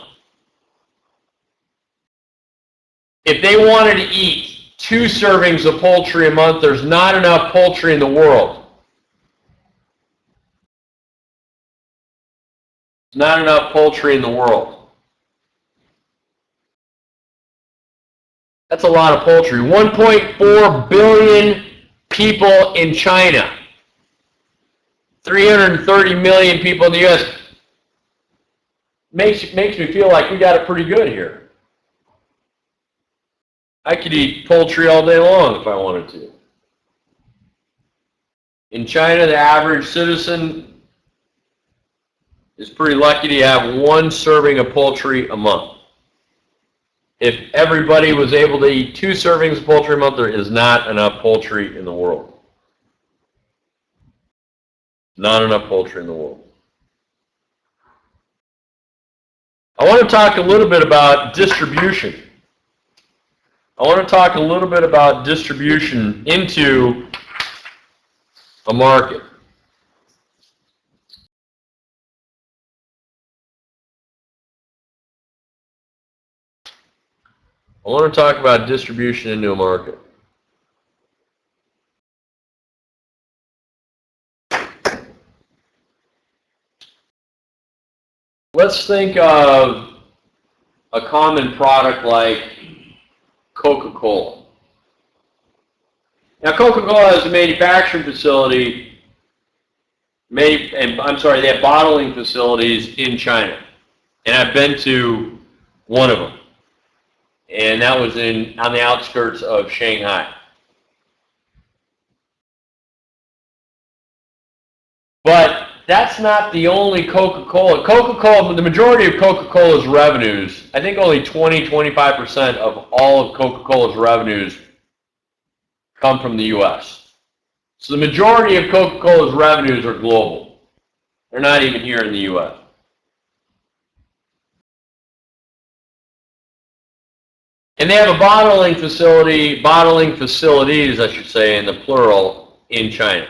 If they wanted to eat 2 servings of poultry a month, there's not enough poultry in the world. There's not enough poultry in the world. That's a lot of poultry. 1.4 billion people in China. 330 million people in the U.S. Makes me feel like we got it pretty good here. I could eat poultry all day long if I wanted to. In China, the average citizen is pretty lucky to have 1 serving of poultry a month. If everybody was able to eat 2 servings of poultry a month, there is not enough poultry in the world. Not enough poultry in the world. I want to talk a little bit about distribution. I want to talk a little bit about distribution into a market. I want to talk about distribution into a market. Let's think of a common product like Coca-Cola. Now, Coca-Cola has a manufacturing facility, they have bottling facilities in China. And I've been to one of them. And that was on the outskirts of Shanghai. But that's not the only Coca-Cola. Coca-Cola, the majority of Coca-Cola's revenues, I think only 20-25% of all of Coca-Cola's revenues come from the U.S. So the majority of Coca-Cola's revenues are global. They're not even here in the U.S. And they have a bottling facilities, I should say, in the plural, in China.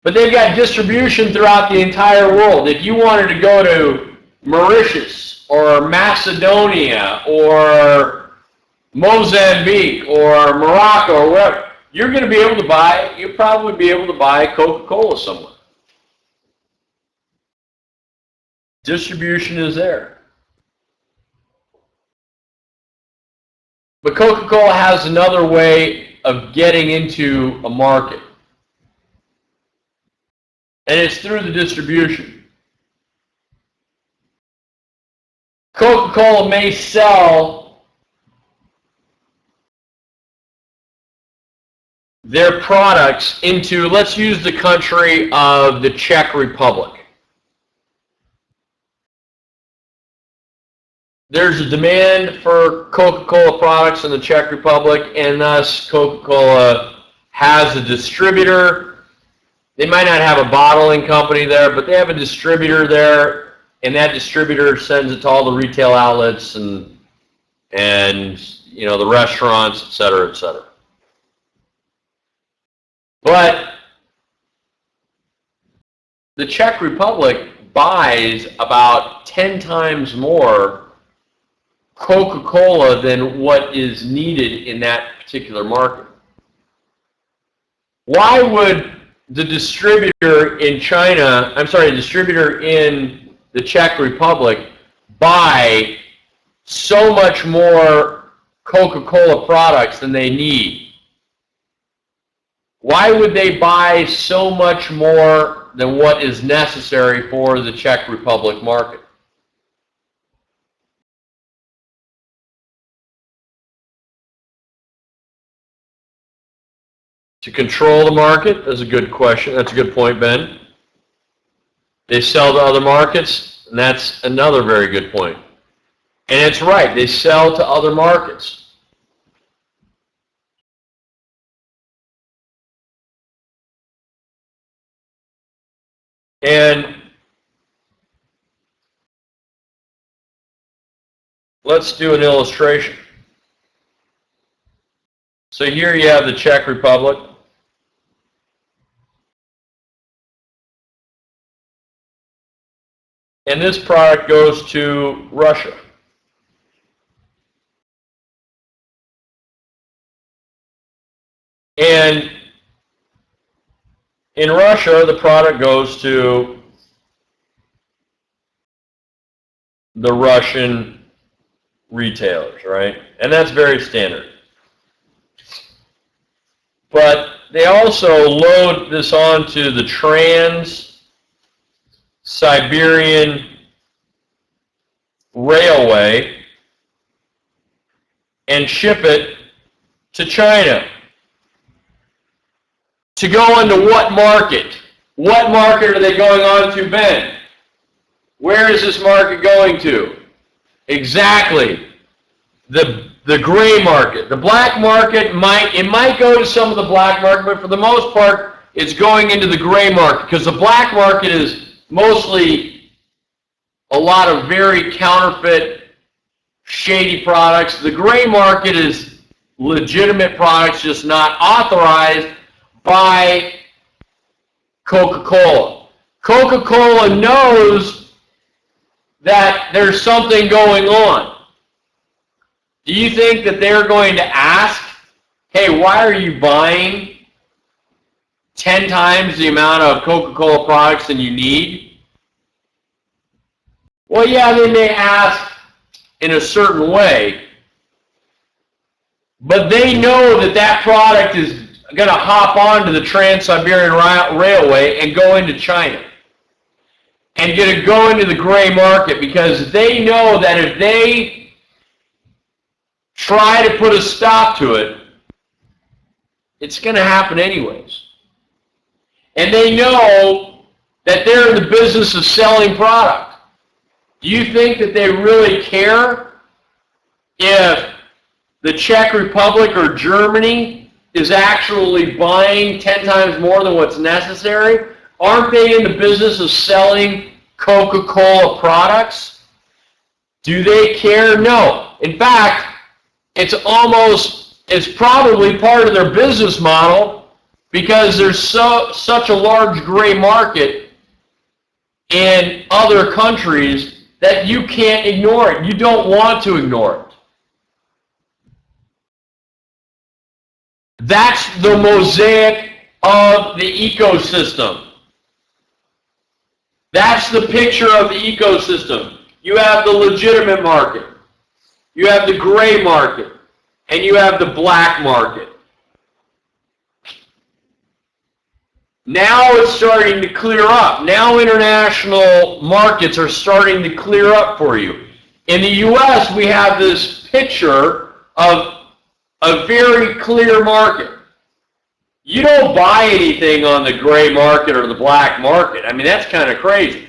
But they've got distribution throughout the entire world. If you wanted to go to Mauritius or Macedonia or Mozambique or Morocco or wherever, you'll probably be able to buy Coca-Cola somewhere. Distribution is there. But Coca-Cola has another way of getting into a market. And it's through the distribution. Coca-Cola may sell their products into, let's use the country of the Czech Republic. There's a demand for Coca-Cola products in the Czech Republic, and thus Coca-Cola has a distributor. They might not have a bottling company there, but they have a distributor there, and that distributor sends it to all the retail outlets and the restaurants, et cetera, et cetera. But the Czech Republic buys about 10 times more Coca-Cola than what is needed in that particular market. Why would the distributor in the Czech Republic buy so much more Coca-Cola products than they need? Why would they buy so much more than what is necessary for the Czech Republic market? To control the market? That's a good question. That's a good point, Ben. They sell to other markets, and that's another very good point. And it's right, they sell to other markets. And let's do an illustration. So here you have the Czech Republic. and this product goes to Russia. And in Russia, the product goes to the Russian retailers, right? And that's very standard. But they also load this onto the Trans-Siberian Railway and ship it to China. To go into what market? What market are they going on to, Ben? Where is this market going to? Exactly. The gray market. The black market might go to some of the black market, but for the most part, it's going into the gray market because the black market is mostly a lot of very counterfeit, shady products. The gray market is legitimate products, just not authorized by Coca-Cola. Coca-Cola knows that there's something going on. Do you think that they're going to ask, hey, why are you buying 10 times the amount of Coca-Cola products than you need? Well, yeah, they may ask in a certain way, but they know that that product is going to hop onto the Trans-Siberian Railway and go into China and going to go into the gray market because they know that if they try to put a stop to it, it's going to happen anyways. And they know that they're in the business of selling product. Do you think that they really care if the Czech Republic or Germany is actually buying 10 times more than what's necessary? Aren't they in the business of selling Coca-Cola products? Do they care? No. In fact, it's probably part of their business model because there's such a large gray market in other countries that you can't ignore it. You don't want to ignore it. That's the mosaic of the ecosystem. That's the picture of the ecosystem. You have the legitimate market. You have the gray market, and you have the black market. Now it's starting to clear up. Now international markets are starting to clear up for you. In the U.S., we have this picture of a very clear market. You don't buy anything on the gray market or the black market. I mean, that's kind of crazy.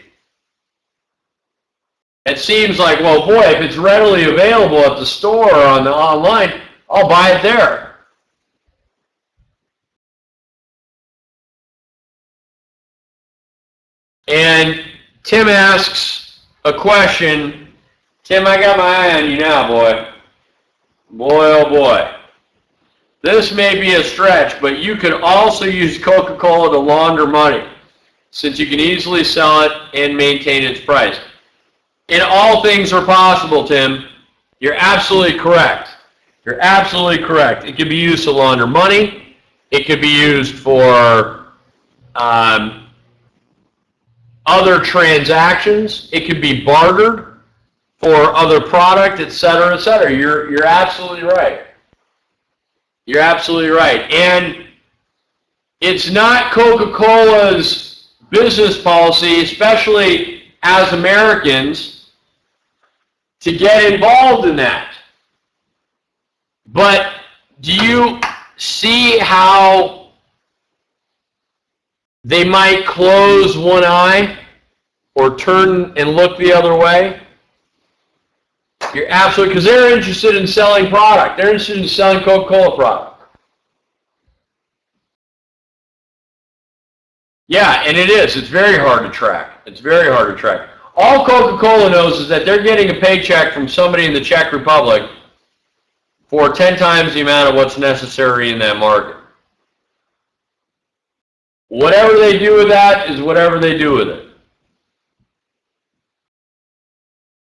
It seems like, well, boy, if it's readily available at the store or on the online, I'll buy it there. And Tim asks a question. Tim, I got my eye on you now, boy. Boy, oh boy. This may be a stretch, but you could also use Coca-Cola to launder money, since you can easily sell it and maintain its price. And all things are possible, Tim. You're absolutely correct. You're absolutely correct. It could be used to launder money. It could be used for other transactions. It could be bartered for other product, et cetera, et cetera. You're absolutely right. You're absolutely right. And it's not Coca-Cola's business policy, especially as Americans, to get involved in that. But do you see how they might close one eye or turn and look the other way? You're absolutely, because they're interested in selling product. They're interested in selling Coca-Cola product. Yeah, and it is. It's very hard to track. It's very hard to track. All Coca-Cola knows is that they're getting a paycheck from somebody in the Czech Republic for 10 times the amount of what's necessary in that market. Whatever they do with that is whatever they do with it.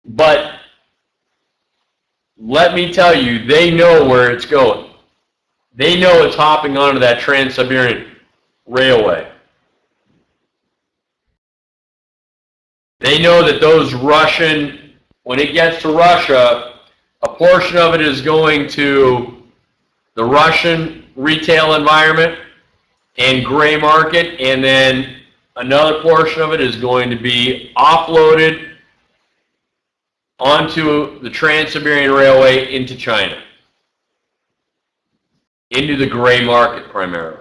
But let me tell you, they know where it's going. They know it's hopping onto that Trans-Siberian Railway. They know that those Russian, when it gets to Russia, a portion of it is going to the Russian retail environment and gray market, and then another portion of it is going to be offloaded onto the Trans-Siberian Railway into China, into the gray market primarily.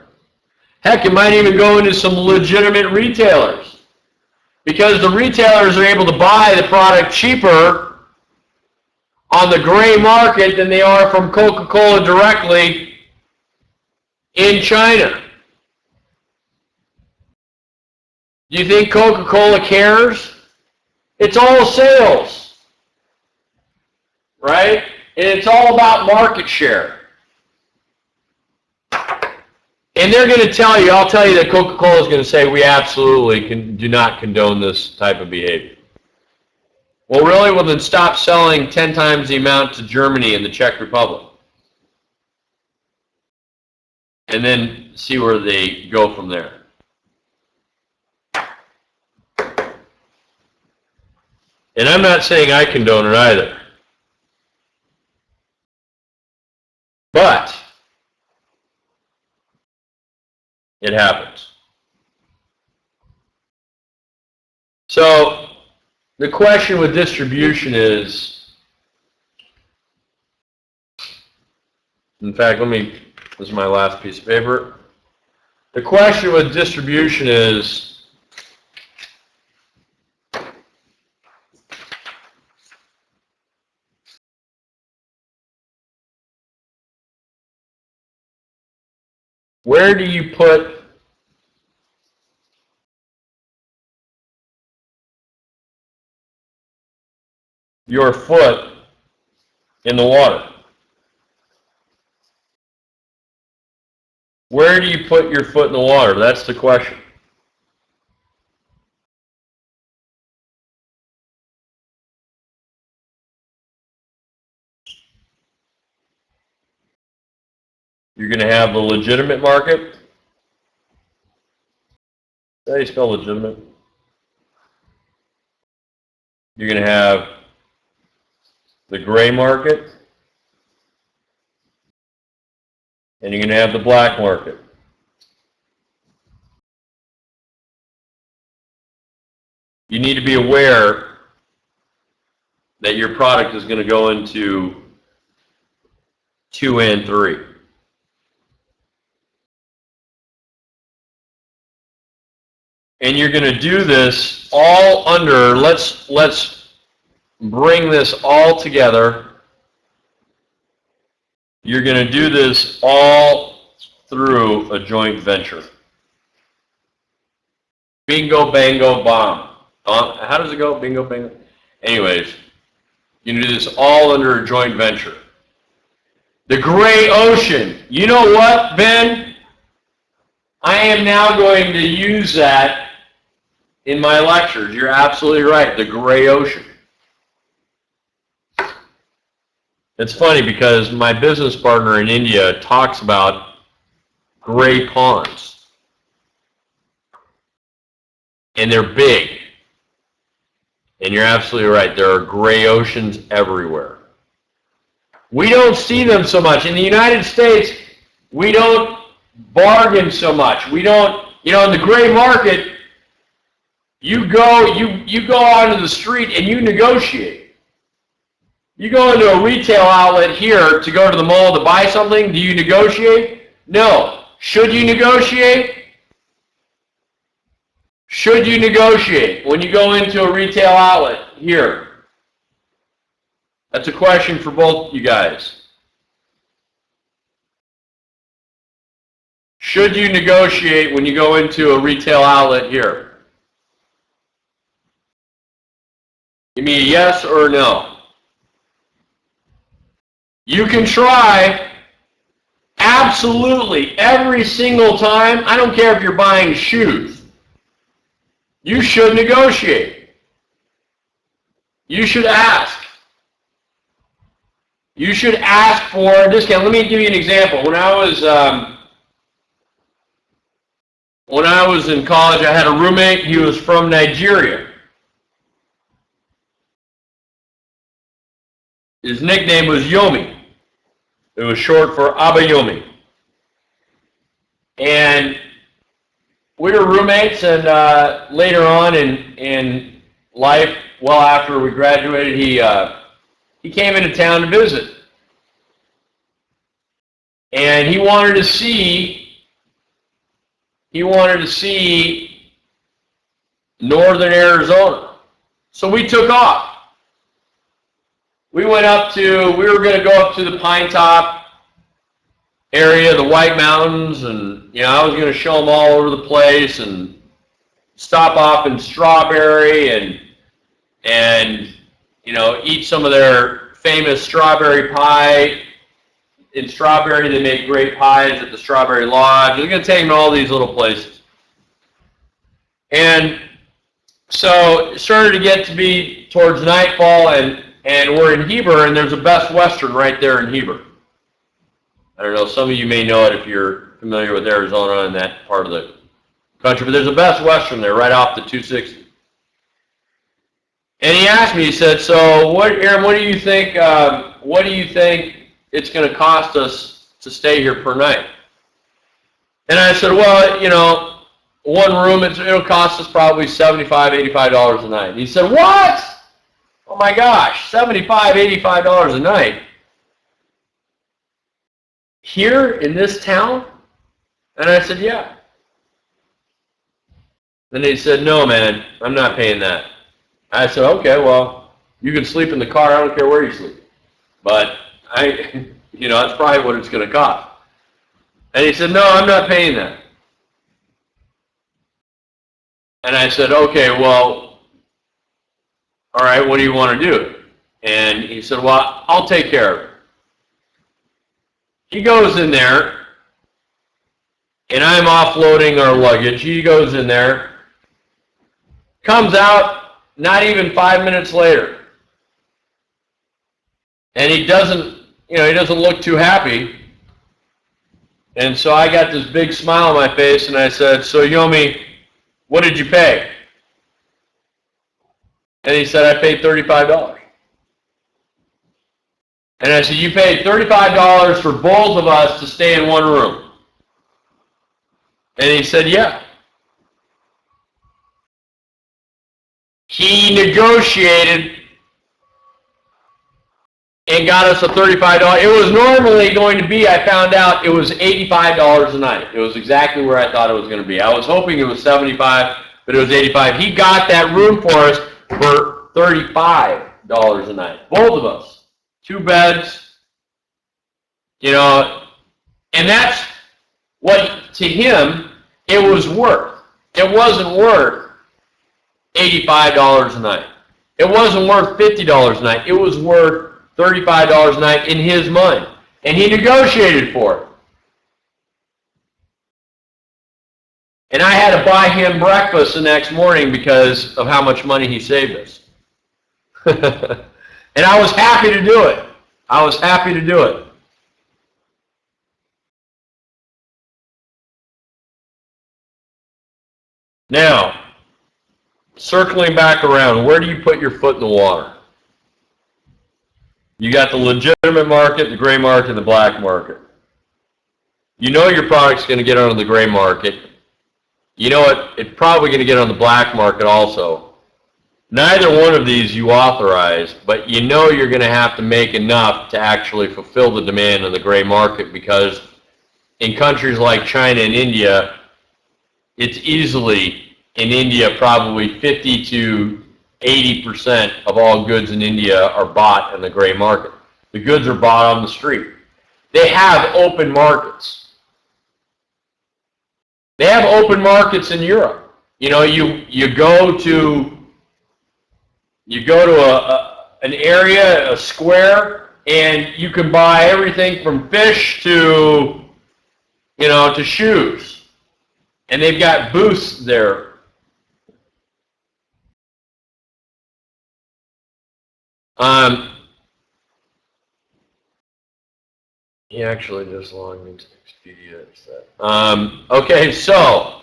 Heck, it might even go into some legitimate retailers, because the retailers are able to buy the product cheaper on the gray market than they are from Coca-Cola directly in China. Do you think Coca-Cola cares? It's all sales, right? And it's all about market share. And they're going to tell you, I'll tell you that Coca-Cola is going to say, we absolutely do not condone this type of behavior. Well, really? Well, then stop selling 10 times the amount to Germany and the Czech Republic. And then see where they go from there. And I'm not saying I condone it either. But it happens. So the question with distribution is, in fact, this is my last piece of paper. The question with distribution is, where do you put your foot in the water? Where do you put your foot in the water? That's the question. You're going to have the legitimate market. How do you spell legitimate? You're going to have the gray market, and you're going to have the black market. You need to be aware that your product is going to go into 2 and 3. And you're going to do this all under, let's bring this all together. You're going to do this all through a joint venture. Bingo, bango, bomb. How does it go? Bingo, bango? Anyways, you're going to do this all under a joint venture. The gray ocean. You know what, Ben? I am now going to use that in my lectures. You're absolutely right. The gray ocean. It's funny because my business partner in India talks about gray ponds. And they're big. And you're absolutely right. There are gray oceans everywhere. We don't see them so much. In the United States, we don't bargain so much. We don't, in the gray market, you go onto the street and you negotiate. You go into a retail outlet here to go to the mall to buy something. Do you negotiate? No. Should you negotiate? Should you negotiate when you go into a retail outlet here? That's a question for both you guys. Should you negotiate when you go into a retail outlet here? Give me a yes or a no. You can try. Absolutely. Every single time. I don't care if you're buying shoes. You should negotiate. You should ask. You should ask for a discount. Let me give you an example. When I was in college, I had a roommate. He was from Nigeria. His nickname was Yomi. It was short for Abayomi. And we were roommates, and later on in life, well after we graduated, he came into town to visit. And he wanted to see northern Arizona. So we took off. We were going to go up to the Pine Top area, the White Mountains, and I was going to show them all over the place and stop off in Strawberry and eat some of their famous strawberry pie. In Strawberry, they make great pies at the Strawberry Lodge. We're going to take them to all these little places. And so it started to get to be towards nightfall, and we're in Heber, and there's a Best Western right there in Heber. I don't know, some of you may know it if you're familiar with Arizona and that part of the country, but there's a Best Western there right off the 260. And he asked me, he said, so Aaron, what do you think it's going to cost us to stay here per night? And I said, well, one room, it'll cost us probably $75, $85 a night. And he said, what? Oh my gosh, $75, $85 a night? Here in this town? And I said, yeah. And he said, no, man, I'm not paying that. I said, okay, well, you can sleep in the car. I don't care where you sleep. But that's probably what it's going to cost. And he said, no, I'm not paying that. And I said, okay, well, all right, what do you want to do? And he said, well, I'll take care of it. He goes in there, and I'm offloading our luggage. He goes in there, comes out not even 5 minutes later. And he doesn't look too happy. And so I got this big smile on my face, and I said, so Yomi, what did you pay? And he said, I paid $35. And I said, you paid $35 for both of us to stay in one room? And he said, yeah. He negotiated and got us a $35. It was normally going to be, I found out, it was $85 a night. It was exactly where I thought it was going to be. I was hoping it was $75, but it was $85. He got that room for us for $35 a night. Both of us. 2 beds. And that's what, to him, it was worth. It wasn't worth $85 a night. It wasn't worth $50 a night. It was worth $35 a night in his mind. And he negotiated for it. And I had to buy him breakfast the next morning because of how much money he saved us. And I was happy to do it. I was happy to do it. Now, circling back around, where do you put your foot in the water? You got the legitimate market, the gray market, and the black market. You know your product's going to get on the gray market. You know it's probably going to get on the black market also. Neither one of these you authorize, but you know you're going to have to make enough to actually fulfill the demand in the gray market, because in countries like China and India, it's easily, in India, probably 50 to 80% of all goods in India are bought in the gray market. The goods are bought on the street. They have open markets. They have open markets in Europe. You go to an area, a square, and you can buy everything from fish to shoes. And they've got booths there. He actually just logged into Expedia. Okay, so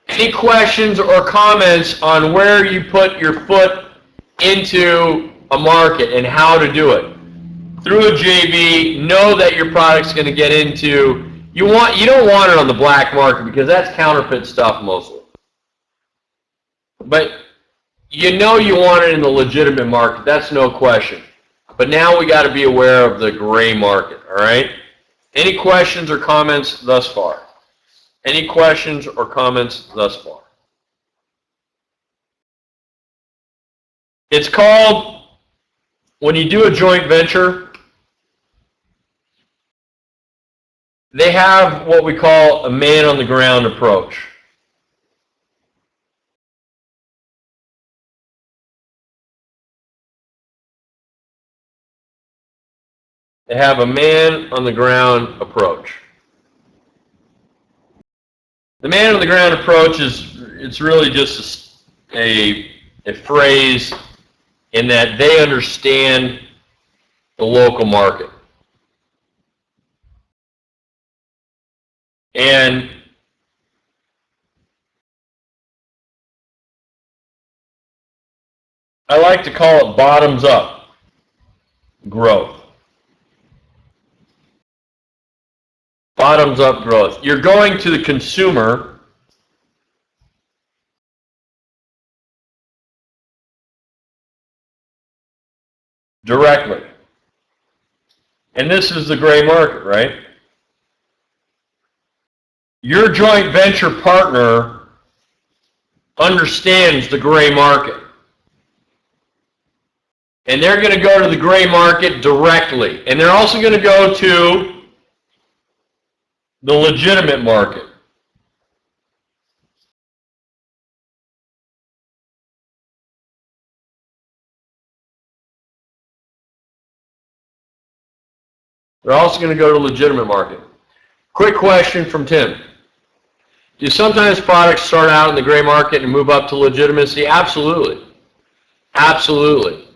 any questions or comments on where you put your foot into a market and how to do it? Through a JV, know that your product's going to get into, you don't want it on the black market because that's counterfeit stuff mostly. But you know you want it in the legitimate market, that's no question. But now we got to be aware of the gray market, all right? Any questions or comments thus far? Any questions or comments thus far? It's called, when you do a joint venture, they have what we call a man-on-the-ground approach. They have a man-on-the-ground approach. The man-on-the-ground approach it's really just a phrase in that they understand the local market. And I like to call it bottoms-up growth. Bottoms-up growth. You're going to the consumer directly. And this is the gray market, right? Your joint venture partner understands the gray market. And they're going to go to the gray market directly. And they're also going to go to the legitimate market. They're also going to go to legitimate market. Quick question from Tim. Do sometimes products start out in the gray market and move up to legitimacy? Absolutely. Absolutely.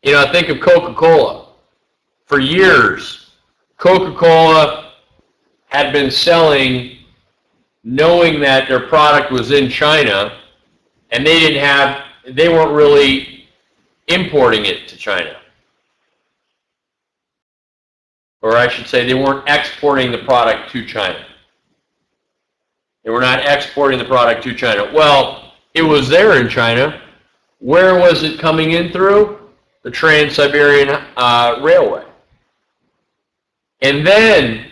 You know, think of Coca-Cola. For years, Coca-Cola had been selling knowing that their product was in China, and they weren't really importing it to China. Or I should say they weren't exporting the product to China. They were not exporting the product to China. Well, it was there in China. Where was it coming in through? The Trans-Siberian Railway. And then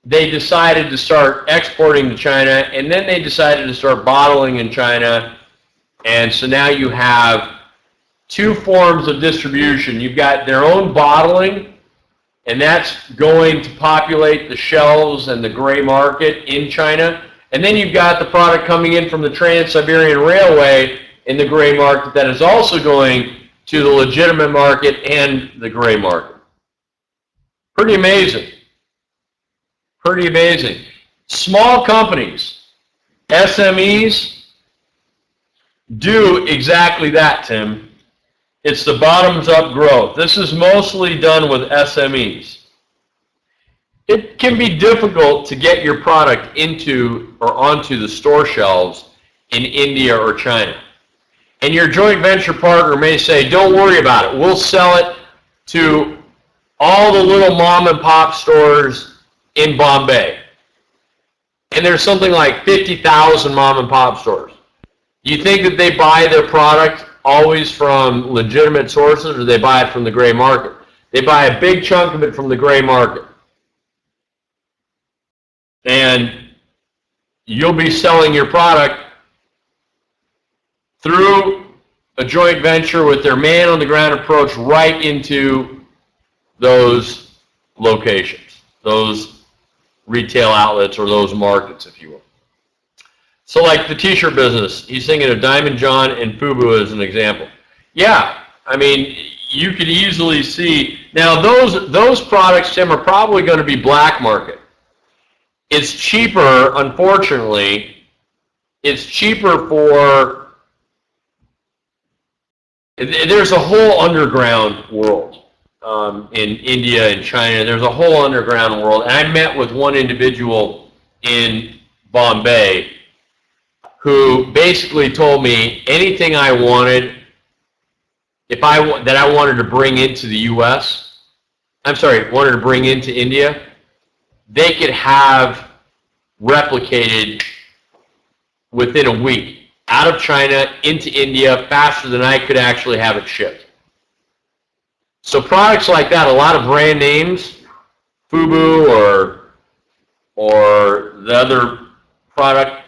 they decided to start exporting to China, and then they decided to start bottling in China. And so now you have two forms of distribution. You've got their own bottling, and that's going to populate the shelves and the gray market in China. And then you've got the product coming in from the Trans-Siberian Railway in the gray market that is also going to the legitimate market and the gray market. Pretty amazing. Pretty amazing. Small companies, SMEs, do exactly that, Tim. It's the bottoms-up growth. This is mostly done with SMEs. It can be difficult to get your product into or onto the store shelves in India or China. And your joint venture partner may say, don't worry about it. We'll sell it to all the little mom and pop stores in Bombay. And there's something like 50,000 mom and pop stores. Do you think that they buy their product always from legitimate sources, or they buy it from the gray market? They buy a big chunk of it from the gray market. And you'll be selling your product through a joint venture with their man-on-the-ground approach right into those locations, those retail outlets or those markets, if you will. So like the t-shirt business, he's thinking of Diamond John and FUBU as an example. Yeah, I mean, you could easily see, now those products, Tim, are probably going to be black market. It's cheaper, unfortunately, it's cheaper for There's a whole underground world in India and China. There's a whole underground world. And I met with one individual in Bombay who basically told me anything I wanted, that I wanted to bring into the U.S., wanted to bring into India, they could have replicated within a week out of China into India faster than I could actually have it shipped. So products like that, a lot of brand names, FUBU or the other product,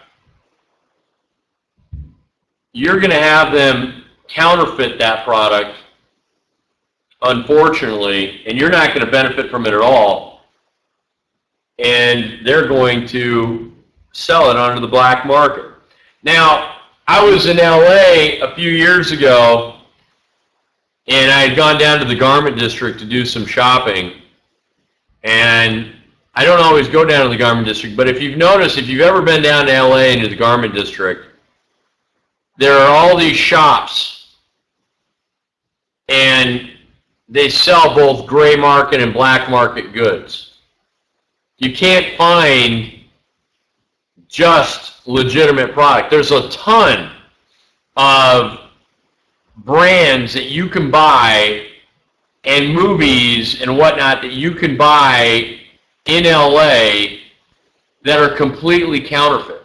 you're going to have them counterfeit that product, unfortunately, and you're not going to benefit from it at all. And they're going to sell it onto the black market. Now, I was in LA a few years ago, and I had gone down to the garment district to do some shopping. And I don't always go down to the garment district, but if you've noticed, if you've ever been down to LA into the garment district, there are all these shops, and they sell both gray market and black market goods. You can't find just legitimate product. There's a ton of brands that you can buy and movies and whatnot that you can buy in LA that are completely counterfeit.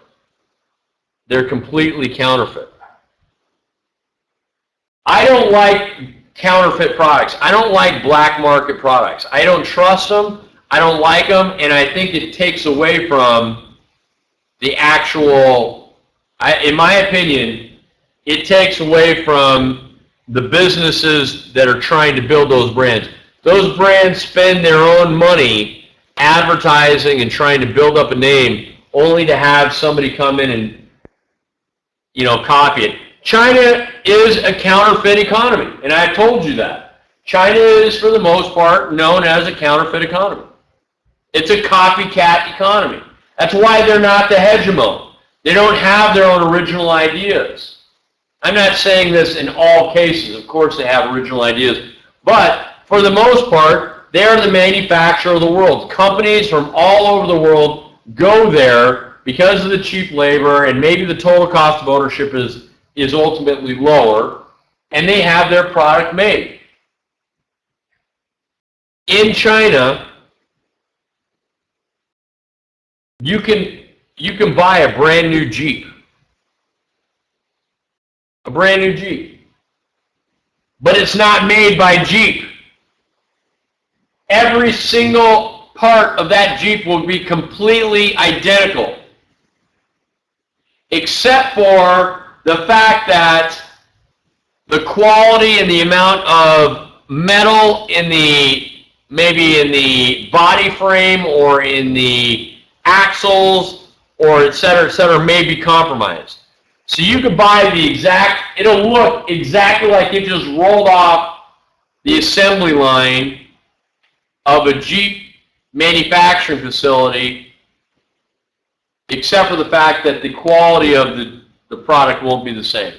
They're completely counterfeit. I don't like counterfeit products. I don't like black market products. I don't trust them. I don't like them, and I think it takes away from the actual, in my opinion, it takes away from the businesses that are trying to build those brands. Those brands spend their own money advertising and trying to build up a name only to have somebody come in and, copy it. China is a counterfeit economy, and I've told you that. China is, for the most part, known as a counterfeit economy. It's a copycat economy. That's why they're not the hegemon. They don't have their own original ideas. I'm not saying this in all cases. Of course they have original ideas. But for the most part, they are the manufacturer of the world. Companies from all over the world go there because of the cheap labor, and maybe the total cost of ownership is ultimately lower, and they have their product made. In China, you can buy a brand new Jeep. A brand new Jeep. But it's not made by Jeep. Every single part of that Jeep will be completely identical, except for the fact that the quality and the amount of metal maybe in the body frame or in the axles or et cetera, may be compromised. So you could buy it'll look exactly like it just rolled off the assembly line of a Jeep manufacturing facility, except for the fact that the quality of the product won't be the same.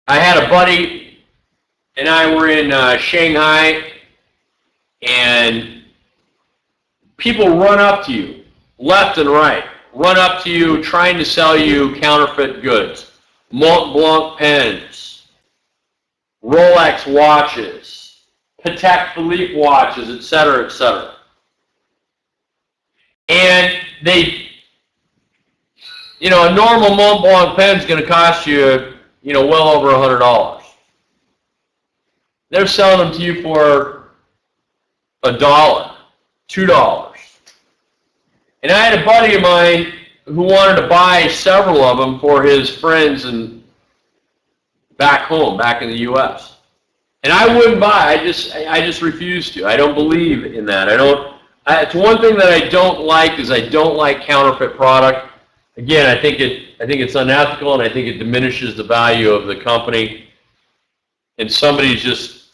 I had a buddy and I were in Shanghai, and people run up to you left and right, run up to you trying to sell you counterfeit goods. Mont Blanc pens, Rolex watches, Patek Philippe watches, et cetera, et cetera. And a normal Mont Blanc pen is going to cost you, well over $100. They're selling them to you for $1, $2. And I had a buddy of mine who wanted to buy several of them for his friends back home, back in the U.S. And I wouldn't buy. I just refuse to. I don't believe in that. It's one thing that I don't like is I don't like counterfeit product. Again, I think it's unethical, and I think it diminishes the value of the company. And somebody's just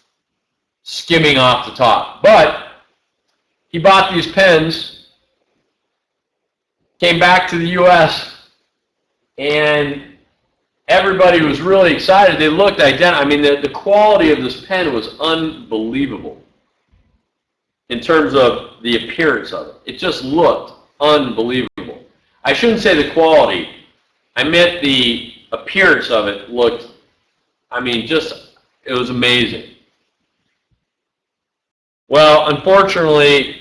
skimming off the top. But he bought these pens, came back to the U.S., and everybody was really excited. They looked identical. I mean, the quality of this pen was unbelievable in terms of the appearance of it. It just looked unbelievable. I shouldn't say the quality. I meant the appearance of it looked, I mean, just, it was amazing. Well, unfortunately,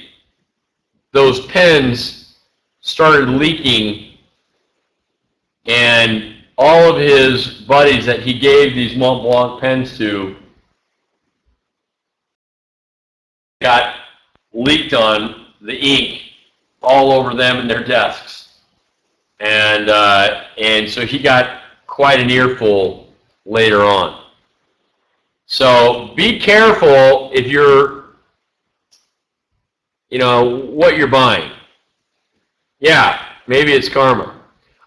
those pens started leaking, and all of his buddies that he gave these Mont Blanc pens to got leaked on the ink all over them and their desks. And so he got quite an earful later on. So be careful if you're, what you're buying. Yeah, maybe it's karma.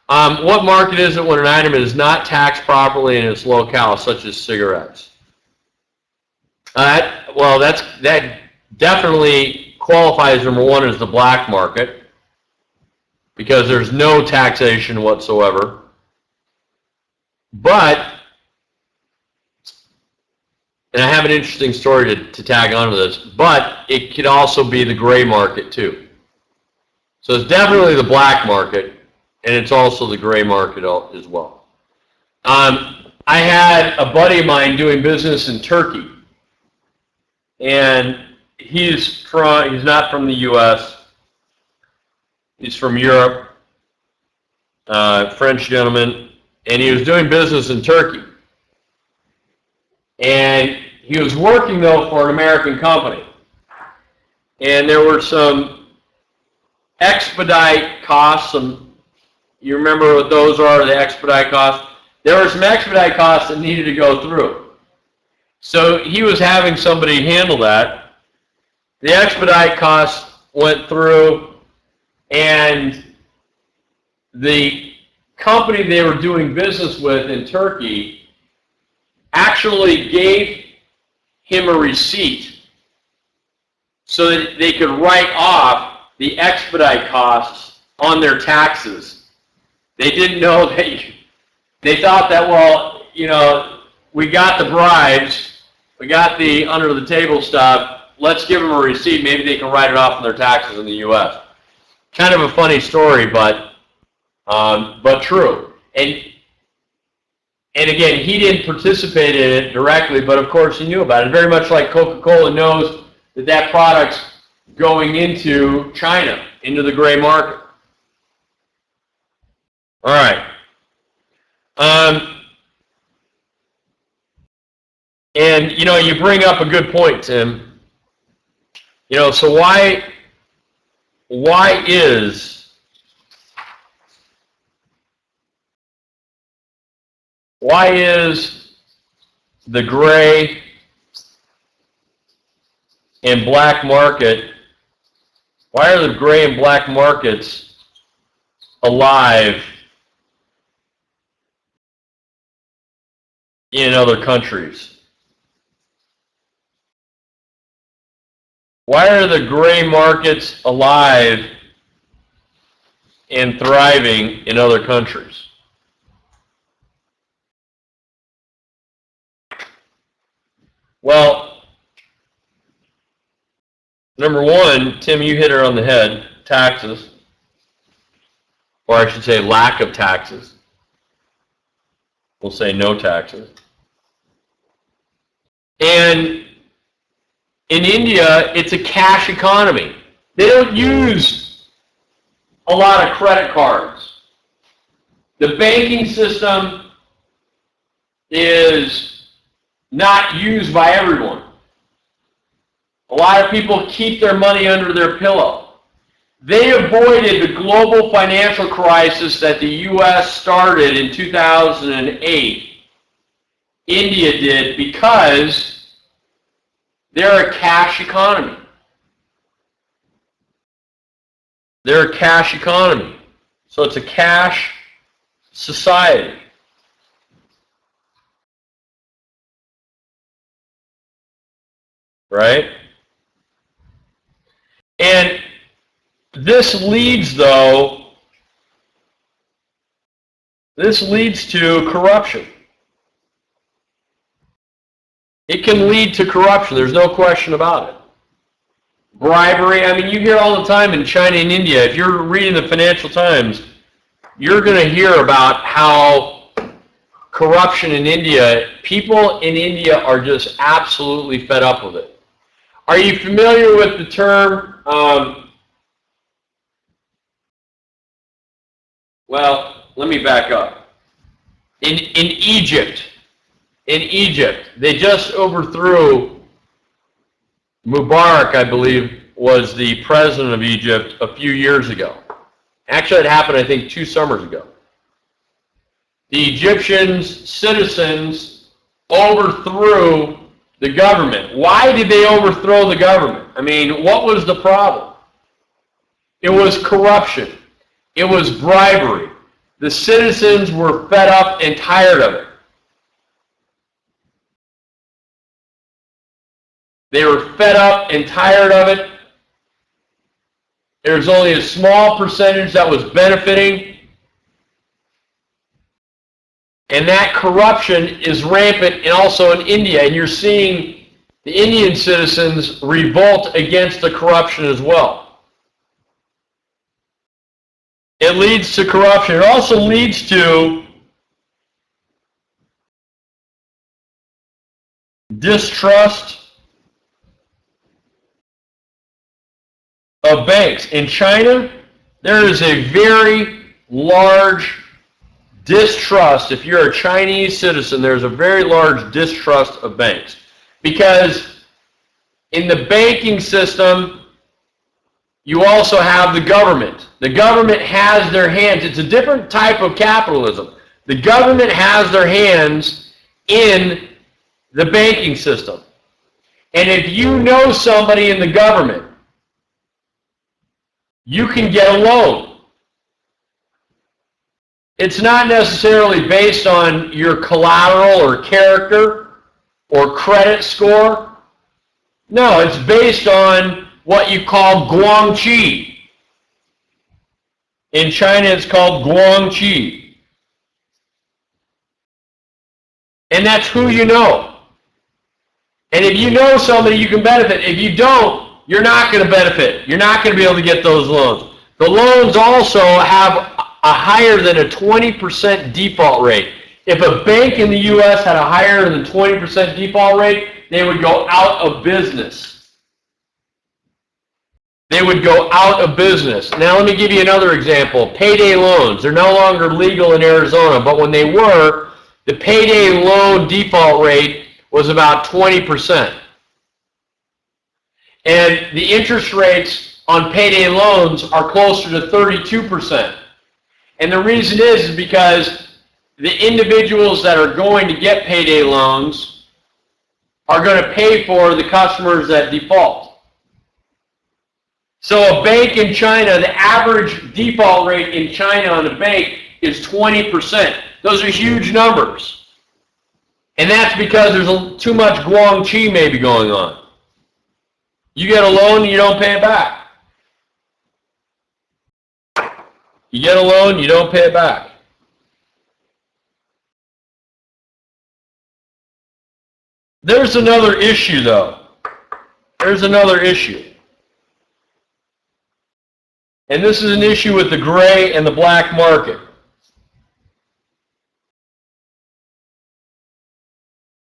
What market is it when an item is not taxed properly in its locale, such as cigarettes? That definitely qualifies, number one, as the black market, because there's no taxation whatsoever. But, and I have an interesting story to tag onto this, but it could also be the gray market too. So it's definitely the black market, and it's also the gray market as well. I had a buddy of mine doing business in Turkey, and he's not from the U.S., he's from Europe, French gentleman, and he was doing business in Turkey. And he was working, though, for an American company. And there were some expedite costs. You remember what those are, the expedite costs? There were some expedite costs that needed to go through. So he was having somebody handle that. The expedite costs went through, and the company they were doing business with in Turkey actually gave him a receipt so that they could write off the expedite costs on their taxes. They didn't know that, they thought that, well, we got the bribes, we got the under the table stuff, let's give them a receipt, maybe they can write it off on their taxes in the U.S. Kind of a funny story, but true. And again, he didn't participate in it directly, but of course he knew about it. Very much like Coca-Cola knows that product's going into China, into the gray market. All right. And you bring up a good point, Tim. So why is the gray and black market, why are the gray and black markets alive in other countries? Why are the gray markets alive and thriving in other countries? Well, number one, Tim, you hit it on the head, taxes, or I should say lack of taxes. We'll say no taxes. And in India, it's a cash economy. They don't use a lot of credit cards. The banking system is not used by everyone. A lot of people keep their money under their pillow. They avoided the global financial crisis that the U.S. started in 2008. India did, because they're a cash economy. They're a cash economy. So it's a cash society. Right? And this leads, though, this leads to corruption. It can lead to corruption. There's no question about it. Bribery. I mean, you hear all the time in China and India. If you're reading the Financial Times, you're going to hear about how corruption in India, people in India are just absolutely fed up with it. Are you familiar with the term, well, let me back up. In Egypt, they just overthrew Mubarak, I believe, was the president of Egypt a few years ago. Actually, it happened, I think, 2 summers ago. The Egyptian citizens overthrew the government. Why did they overthrow the government? I mean, what was the problem? It was corruption. It was bribery. The citizens were fed up and tired of it. They were fed up and tired of it. There was only a small percentage that was benefiting. And that corruption is rampant and also in India. And you're seeing the Indian citizens revolt against the corruption as well. It leads to corruption. It also leads to distrust of banks. In China, there is a very large distrust. If you're a Chinese citizen, there's a very large distrust of banks. Because in the banking system, you also have the government. The government has their hands. It's a different type of capitalism. The government has their hands in the banking system. And if you know somebody in the government, you can get a loan. It's not necessarily based on your collateral or character or credit score. No, it's based on what you call guangqi. In China, it's called guangqi. And that's who you know. And if you know somebody, you can benefit. If you don't, you're not going to benefit. You're not going to be able to get those loans. The loans also have a higher than a 20% default rate. If a bank in the U.S. had a higher than 20% default rate, they would go out of business. They would go out of business. Now let me give you another example. Payday loans. They're no longer legal in Arizona, but when they were, the payday loan default rate was about 20%. And the interest rates on payday loans are closer to 32%. And the reason is because the individuals that are going to get payday loans are going to pay for the customers that default. So a bank in China, the average default rate in China on a bank is 20%. Those are huge numbers. And that's because there's too much guangqi maybe going on. You get a loan and you don't pay it back. You get a loan, you don't pay it back. There's another issue, though. There's another issue. And this is an issue with the gray and the black market.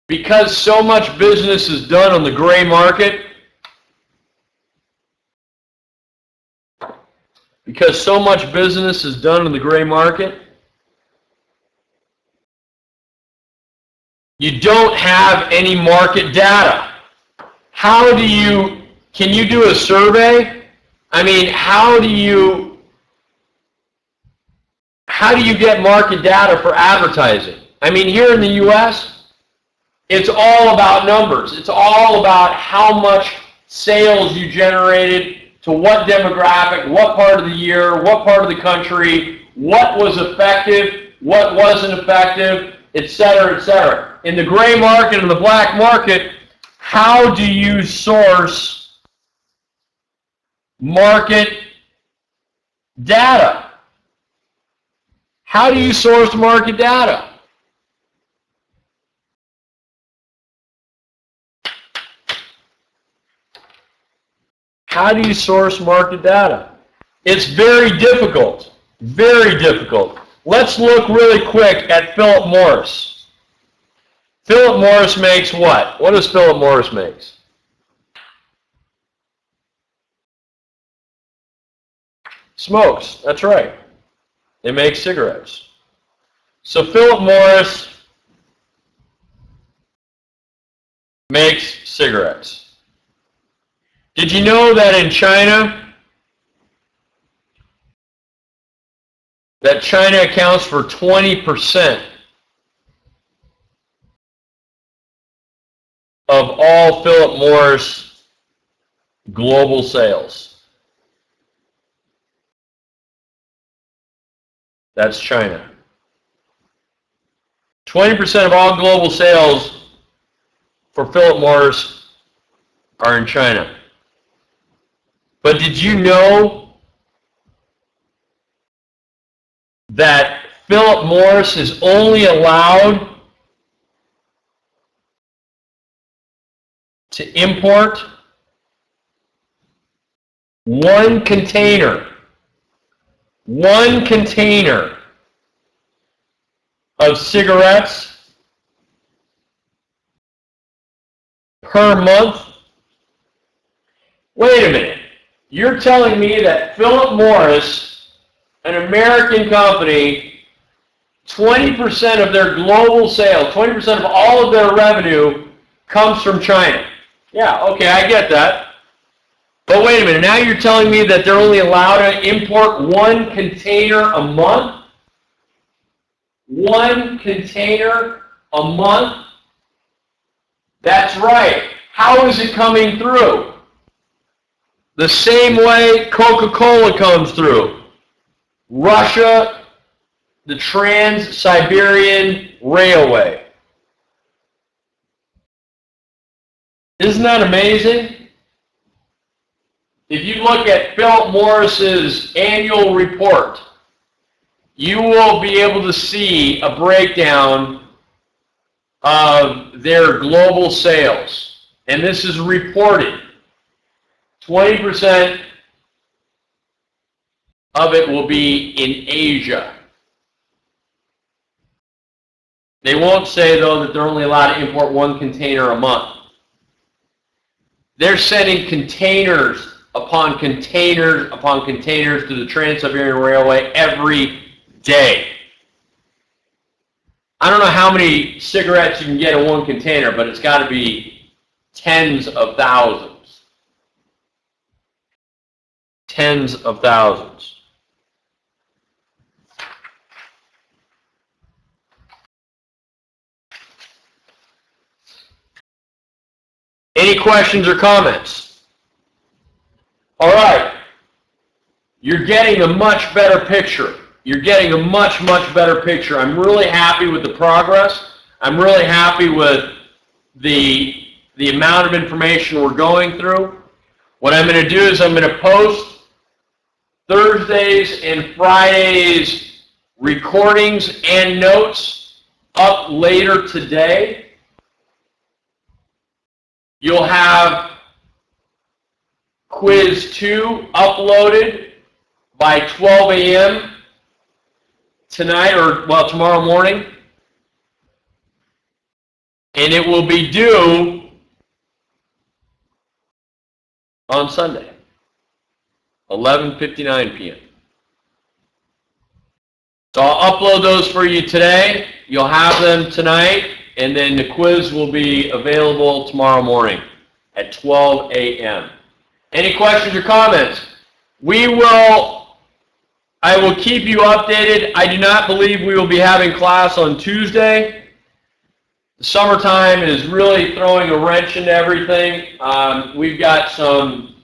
Because so much business is done on the gray market, you don't have any market data. Can you do a survey? I mean, how do you get market data for advertising? I mean, here in the U.S., it's all about numbers. It's all about how much sales you generated, to what demographic, what part of the year, what part of the country, what was effective, what wasn't effective, etc., etc. In the gray market and the black market, how do you source market data? How do you source market data? How do you source market data? It's very difficult. Very difficult. Let's look really quick at Philip Morris. Philip Morris makes what? What does Philip Morris make? Smokes. That's right. They make cigarettes. So Philip Morris makes cigarettes. Did you know that in China, China accounts for 20% of all Philip Morris global sales? That's China. 20% of all global sales for Philip Morris are in China. But did you know that Philip Morris is only allowed to import one container of cigarettes per month? Wait a minute. You're telling me that Philip Morris, an American company, 20% of their global sales, 20% of all of their revenue comes from China. Yeah, okay, I get that. But wait a minute, now you're telling me that they're only allowed to import one container a month? One container a month? That's right. How is it coming through? The same way Coca-Cola comes through. Russia, the Trans-Siberian Railway. Isn't that amazing? If you look at Philip Morris's annual report, you will be able to see a breakdown of their global sales. And this is reported. 20% of it will be in Asia. They won't say, though, that they're only allowed to import one container a month. They're sending containers upon containers upon containers to the Trans-Siberian Railway every day. I don't know how many cigarettes you can get in one container, but it's got to be tens of thousands. Tens of thousands. Any questions or comments? All right. You're getting a much better picture. You're getting a much, much better picture. I'm really happy with the progress. I'm really happy with the amount of information we're going through. What I'm going to do is I'm going to post Thursdays and Fridays recordings and notes up later today. You'll have quiz 2 uploaded by 12 a.m. tonight, or well, tomorrow morning. And it will be due on Sunday, 11:59 p.m. So I'll upload those for you today. You'll have them tonight, and then the quiz will be available tomorrow morning at 12 a.m. Any questions or comments? I will keep you updated. I do not believe we will be having class on Tuesday. The summertime is really throwing a wrench into everything. We've got some,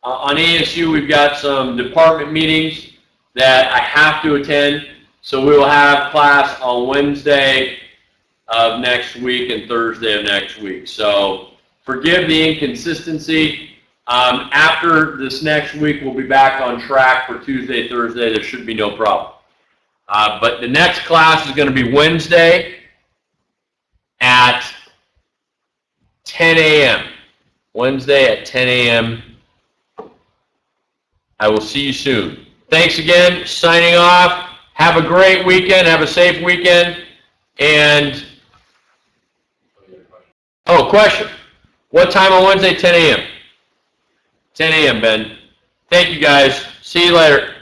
on ASU, we've got some department meetings that I have to attend. So we will have class on Wednesday of next week and Thursday of next week. So forgive the inconsistency. After this next week, we'll be back on track for Tuesday, Thursday. There should be no problem. But the next class is going to be Wednesday at 10 a.m. Wednesday at 10 a.m. I will see you soon. Thanks again. Signing off. Have a great weekend. Have a safe weekend. And, oh, question. What time on Wednesday? 10 a.m. 10 a.m., Ben. Thank you, guys. See you later.